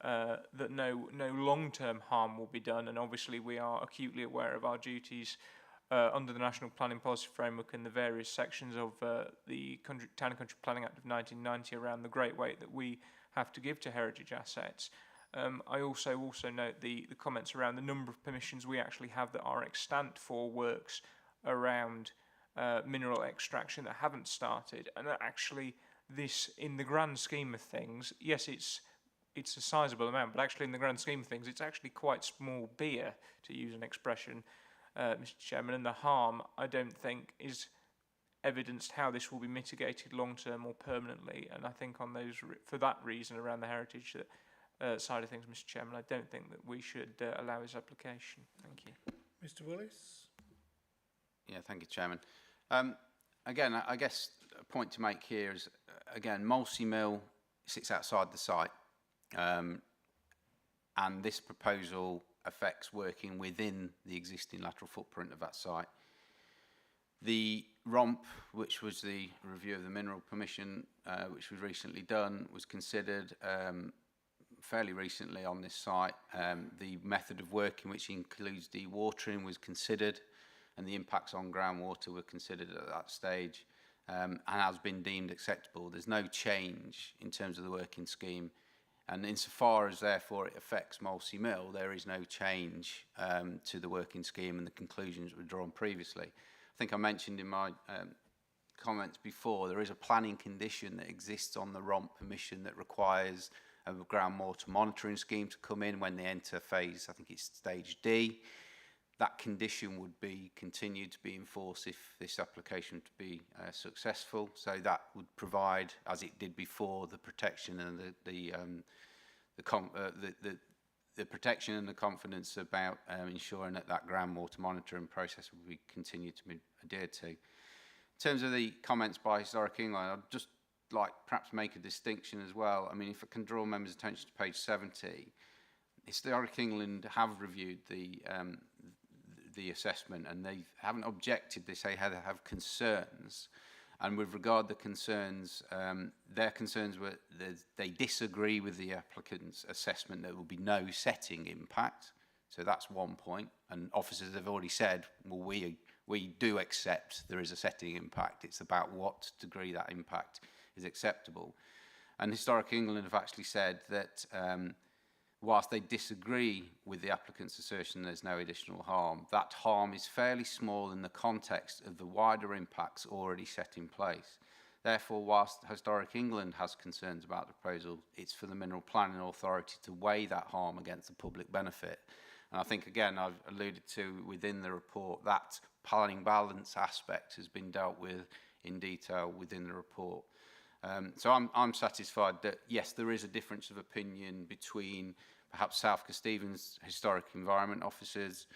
that no long-term harm will be done. And obviously we are acutely aware of our duties under the National Planning Policy Framework and the various sections of the Town and Country Planning Act of 1990 around the great weight that we have to give to heritage assets. I also note the comments around the number of permissions we actually have that are extant for works around mineral extraction that haven't started, and that actually this, in the grand scheme of things, yes, it's a sizable amount, but actually in the grand scheme of things, it's actually quite small beer, to use an expression, Mr. Chairman, and the harm, I don't think, is evidenced how this will be mitigated long-term or permanently. And I think on those, for that reason, around the heritage side of things, Mr. Chairman, I don't think that we should allow this application. Thank you. Mr. Willis? Yeah, thank you, Chairman. Again, I guess a point to make here is, again, Molesey Mill sits outside the site, and this proposal affects working within the existing lateral footprint of that site. The ROMP, which was the review of the mineral permission, which was recently done, was considered fairly recently on this site. The method of working, which includes dewatering, was considered, and the impacts on groundwater were considered at that stage, and has been deemed acceptable. There's no change in terms of the working scheme, and insofar as therefore it affects Molesey Mill, there is no change to the working scheme and the conclusions that were drawn previously. I think I mentioned in my comments before, there is a planning condition that exists on the ROMP permission that requires a groundwater monitoring scheme to come in when they enter phase, I think it's stage D. That condition would be continued to be enforced if this application to be successful. So that would provide, as it did before, the protection and the protection and the confidence about ensuring that that groundwater monitoring process will be continued to be adhered to. In terms of the comments by Historic England, I'd just like perhaps make a distinction as well. I mean, if I can draw members' attention to page 70, Historic England have reviewed the assessment, and they haven't objected. They say they have concerns, and with regard to concerns, their concerns were that they disagree with the applicant's assessment that there will be no setting impact. So that's one point, and officers have already said, well, we do accept there is a setting impact. It's about what degree that impact is acceptable. And Historic England have actually said that whilst they disagree with the applicant's assertion there's no additional harm, that harm is fairly small in the context of the wider impacts already set in place. Therefore, whilst Historic England has concerns about the proposal, it's for the Mineral Planning Authority to weigh that harm against the public benefit. And I think, again, I've alluded to within the report, that planning balance aspect has been dealt with in detail within the report. So I'm satisfied that, yes, there is a difference of opinion between perhaps South Kesteven's historic environment officers.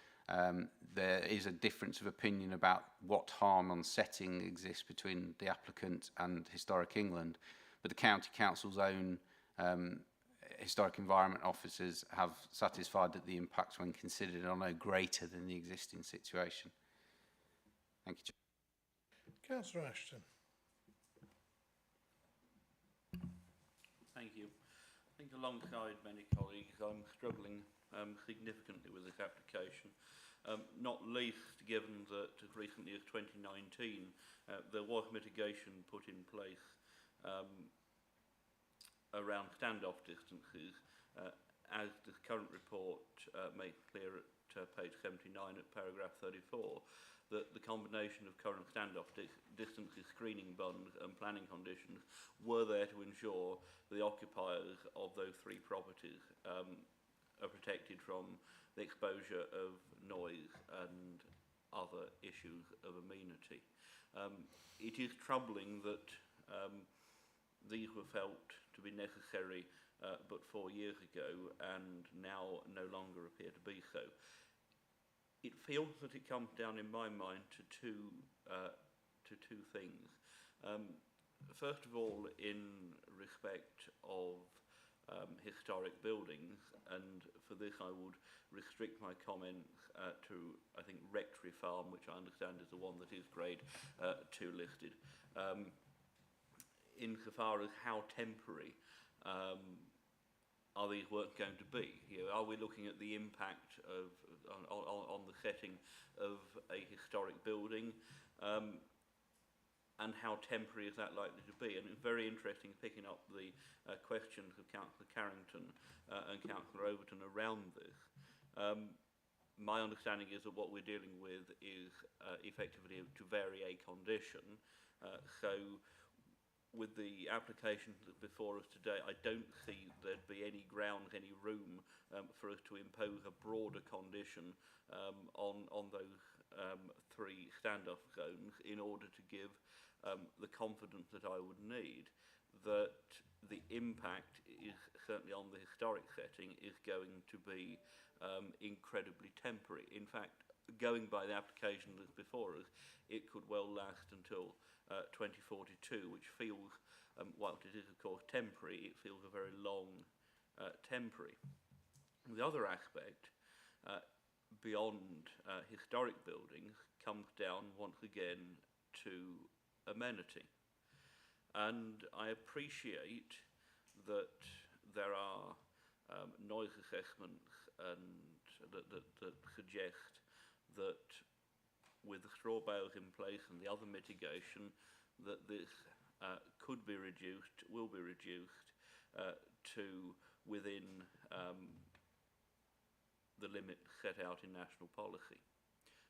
There is a difference of opinion about what harm on setting exists between the applicant and Historic England. But the County Council's own historic environment officers have satisfied that the impacts when considered are no greater than the existing situation. Thank you, Chair. Councillor Ashton. Thank you. I think alongside many colleagues, I'm struggling significantly with this application, not least given that as recently as 2019 there was mitigation put in place around standoff distances, as the current report makes clear at page 79 at paragraph 34, that the combination of current standoff distances, screening bunds and planning conditions were there to ensure the occupiers of those three properties are protected from the exposure of noise and other issues of amenity. It is troubling that These were felt to be necessary but 4 years ago, and now no longer appear to be so. It feels that it comes down, in my mind, to two things. First of all, in respect of historic buildings, and for this I would restrict my comments to, I think, Rectory Farm, which I understand is the one that is grade 2 listed. Insofar as how temporary are these works going to be? You know, are we looking at the impact of on the setting of a historic building? And how temporary is that likely to be? And it's very interesting picking up the questions of Councillor Carrington and Councillor Overton around this. My understanding is that what we're dealing with is effectively to vary a condition. So with the application that's before us today, I don't see there'd be any grounds, any room for us to impose a broader condition on those 3 stand-off zones in order to give the confidence that I would need that the impact is certainly on the historic setting is going to be incredibly temporary. In fact, going by the application that's before us, it could well last until 2042, which feels, whilst it is of course temporary, it feels a very long temporary. The other aspect, beyond historic buildings, comes down once again to amenity. And I appreciate that there are noise assessments and that suggest that with the straw bales in place and the other mitigation, that this could be reduced, will be reduced to within the limits set out in national policy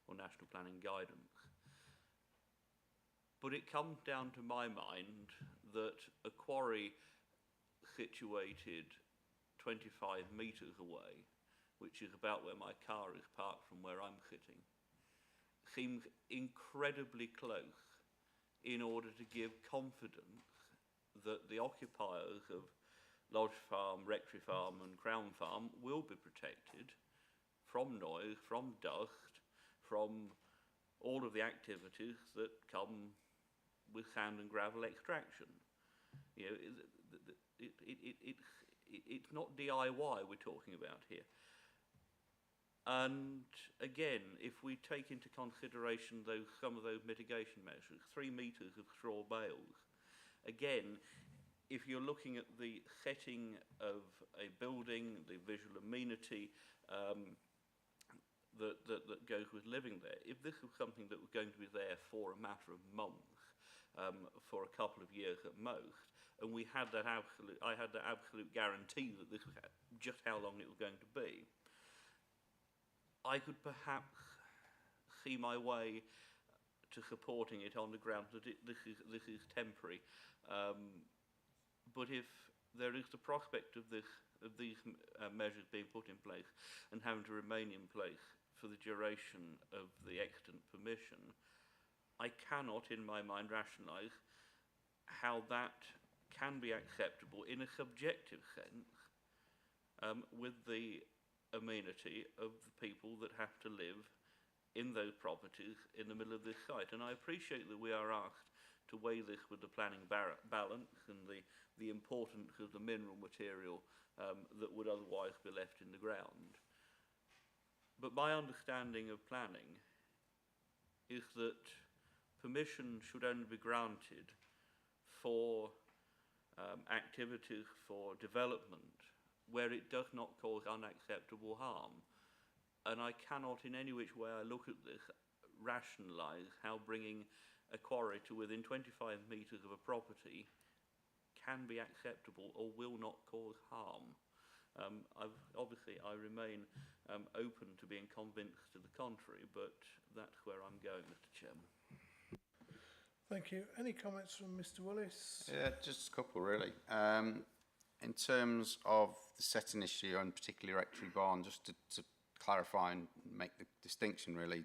or national planning guidance. But it comes down to my mind that a quarry situated 25 metres away, which is about where my car is parked from where I'm sitting, seems incredibly close in order to give confidence that the occupiers of Lodge Farm, Rectory Farm and Crown Farm will be protected from noise, from dust, from all of the activities that come with sand and gravel extraction. You know, it's not DIY we're talking about here. And again, if we take into consideration some of those mitigation measures, 3 metres of straw bales, again, if you're looking at the setting of a building, the visual amenity that goes with living there, if this was something that was going to be there for a matter of months, for a couple of years at most, and we had that I had that absolute guarantee that this was just how long it was going to be, I could perhaps see my way to supporting it on the grounds that this is temporary. But if there is the prospect of these measures being put in place and having to remain in place for the duration of the extant permission, I cannot, in my mind, rationalise how that can be acceptable in a subjective sense with the amenity of the people that have to live in those properties in the middle of this site. And I appreciate that we are asked to weigh this with the planning balance and the importance of the mineral material that would otherwise be left in the ground. But my understanding of planning is that permission should only be granted for activities for development where it does not cause unacceptable harm. And I cannot in any which way I look at this rationalise how bringing a quarry to within 25 metres of a property can be acceptable or will not cause harm. Obviously I remain open to being convinced to the contrary, but that's where I'm going, Mr. Chairman. Thank you. Any comments from Mr. Willis? Yeah, just a couple really. In terms of the setting issue and particularly Rectory Barn, just to clarify and make the distinction really,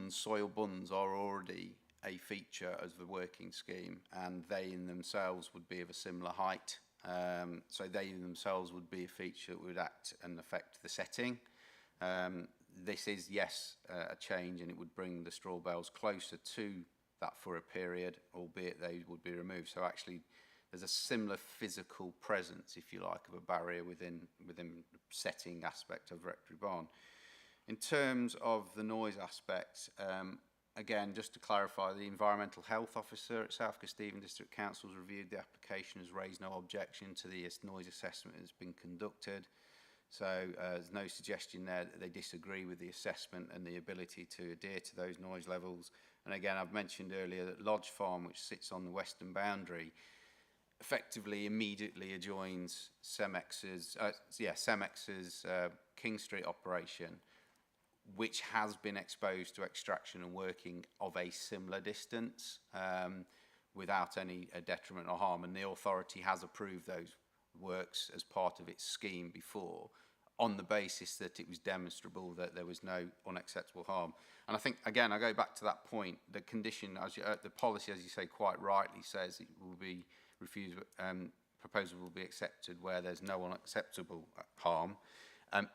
soil bunds are already a feature as the working scheme, and they in themselves would be of a similar height. So they in themselves would be a feature that would act and affect the setting. This is, yes, a change, and it would bring the straw bales closer to that for a period, albeit they would be removed. So actually, there's a similar physical presence, if you like, of a barrier within the setting aspect of Rectory Barn. In terms of the noise aspect, again, just to clarify, the Environmental Health Officer at South Kesteven District Council has reviewed the application, has raised no objection to the noise assessment that's been conducted. So there's no suggestion there that they disagree with the assessment and the ability to adhere to those noise levels. And again, I've mentioned earlier that Lodge Farm, which sits on the western boundary, effectively immediately adjoins Cemex's King Street operation, which has been exposed to extraction and working of a similar distance without any detriment or harm. And the authority has approved those works as part of its scheme before, on the basis that it was demonstrable that there was no unacceptable harm. And I think, again, I go back to that point, the condition, the policy, as you say, quite rightly says it will be refused, proposal will be accepted where there's no unacceptable harm.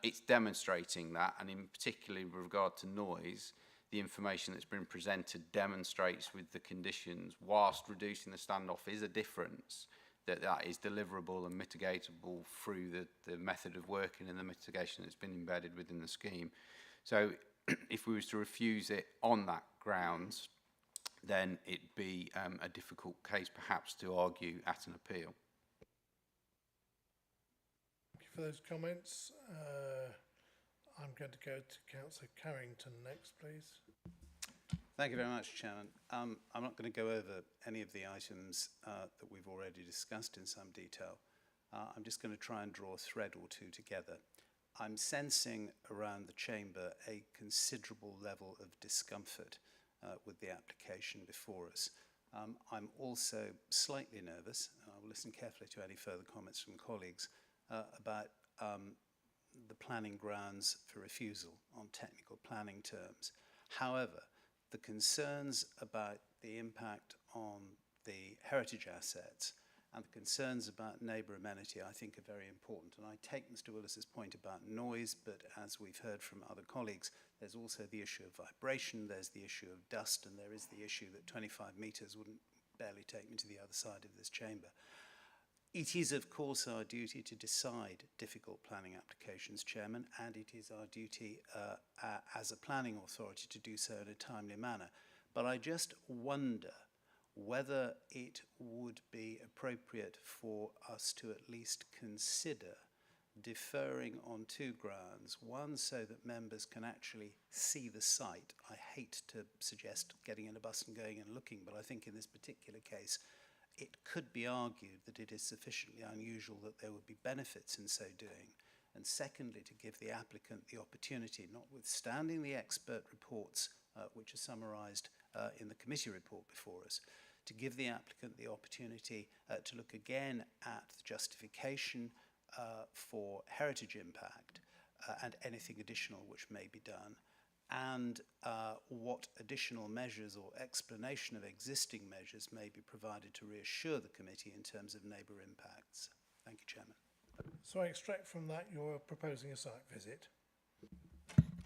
It's demonstrating that, and in particularly with regard to noise, the information that's been presented demonstrates with the conditions, whilst reducing the standoff is a difference, that is deliverable and mitigatable through the method of working and the mitigation that's been embedded within the scheme. So if we was to refuse it on that grounds, then it'd be a difficult case perhaps to argue at an appeal. Thank you for those comments. I'm going to go to Councillor Carrington next, please. Thank you very much, Chairman. I'm not going to go over any of the items that we've already discussed in some detail. I'm just going to try and draw a thread or two together. I'm sensing around the chamber a considerable level of discomfort with the application before us. I'm also slightly nervous, and I will listen carefully to any further comments from colleagues, about the planning grounds for refusal on technical planning terms. However, the concerns about the impact on the heritage assets and the concerns about neighbour amenity, I think, are very important. And I take Mr. Willis's point about noise, but as we've heard from other colleagues, there's also the issue of vibration, there's the issue of dust, and there is the issue that 25 metres wouldn't barely take me to the other side of this chamber. It is, of course, our duty to decide difficult planning applications, Chairman, and it is our duty as a planning authority to do so in a timely manner. But I just wonder whether it would be appropriate for us to at least consider deferring on two grounds. One, so that members can actually see the site. I hate to suggest getting in a bus and going and looking, but I think in this particular case, it could be argued that it is sufficiently unusual that there would be benefits in so doing. And secondly, to give the applicant the opportunity, notwithstanding the expert reports which are summarised in the committee report before us, to give the applicant the opportunity to look again at the justification for heritage impact and anything additional which may be done, and what additional measures or explanation of existing measures may be provided to reassure the committee in terms of neighbour impacts. Thank you, Chairman. So I extract from that you're proposing a site visit.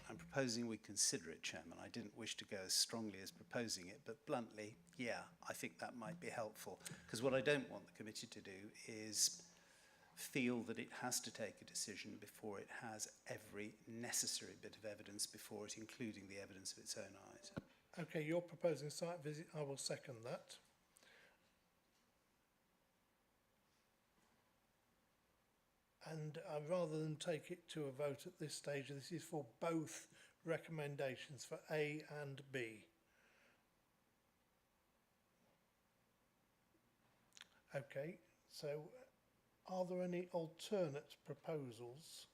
I'm proposing we consider it, Chairman. I didn't wish to go as strongly as proposing it, but bluntly, yeah, I think that might be helpful. Because what I don't want the committee to do is feel that it has to take a decision before it has every necessary bit of evidence before it, including the evidence of its own eyes. Okay, you're proposing a site visit. I will second that. And rather than take it to a vote at this stage, this is for both recommendations, for A and B. Okay, so are there any alternate proposals?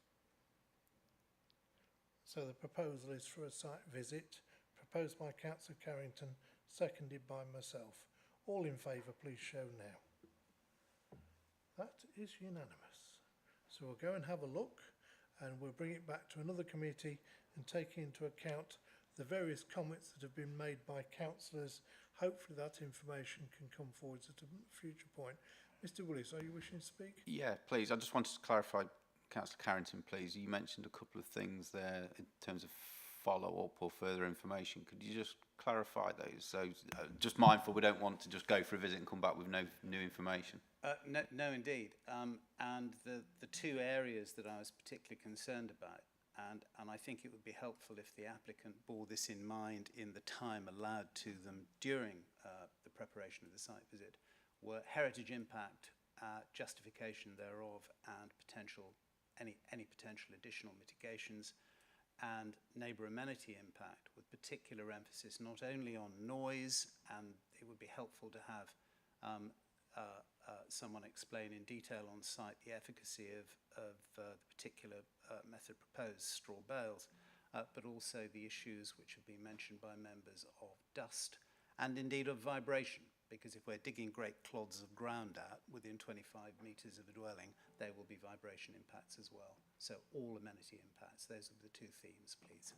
So the proposal is for a site visit, proposed by Councillor Carrington, seconded by myself. All in favour, please show now. That is unanimous. So we'll go and have a look, and we'll bring it back to another committee and take into account the various comments that have been made by councillors. Hopefully that information can come forward at a future point. Mr Willis, are you wishing to speak? Yeah, please. I just wanted to clarify, Councillor Carrington, please. You mentioned a couple of things there in terms of follow-up or further information. Could you just clarify those? So just mindful, we don't want to just go for a visit and come back with no new information. No, indeed. And the two areas that I was particularly concerned about, and I think it would be helpful if the applicant bore this in mind in the time allowed to them during the preparation of the site visit, were heritage impact, justification thereof, and any potential additional mitigations, and neighbour amenity impact, with particular emphasis not only on noise, and it would be helpful to have someone explain in detail on site the efficacy of the particular method proposed, straw bales, but also the issues which have been mentioned by members of dust and indeed of vibration, because if we're digging great clods of ground out within 25 metres of a dwelling, there will be vibration impacts as well. So all amenity impacts, those are the two themes, please.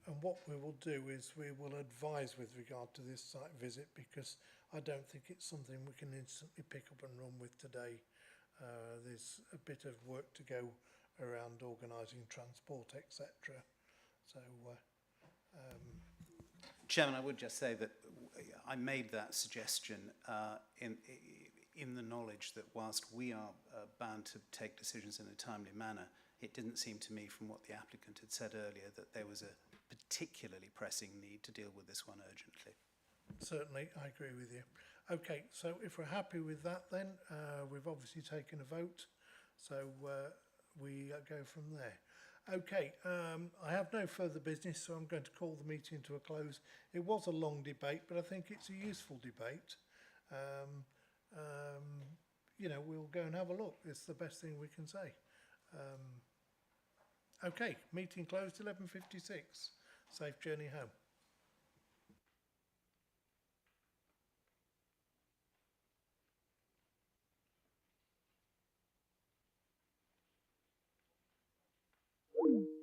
And what we will do is we will advise with regard to this site visit, because I don't think it's something we can instantly pick up and run with today. There's a bit of work to go around organising transport, etc. So, Chairman, I would just say that I made that suggestion in the knowledge that whilst we are bound to take decisions in a timely manner, it didn't seem to me from what the applicant had said earlier that there was a particularly pressing need to deal with this one urgently. Certainly, I agree with you. Okay, so if we're happy with that then, we've obviously taken a vote, so we go from there. Okay, I have no further business, so I'm going to call the meeting to a close. It was a long debate, but I think it's a useful debate. You know, we'll go and have a look. It's the best thing we can say. Okay, meeting closed, 11:56. Safe journey home.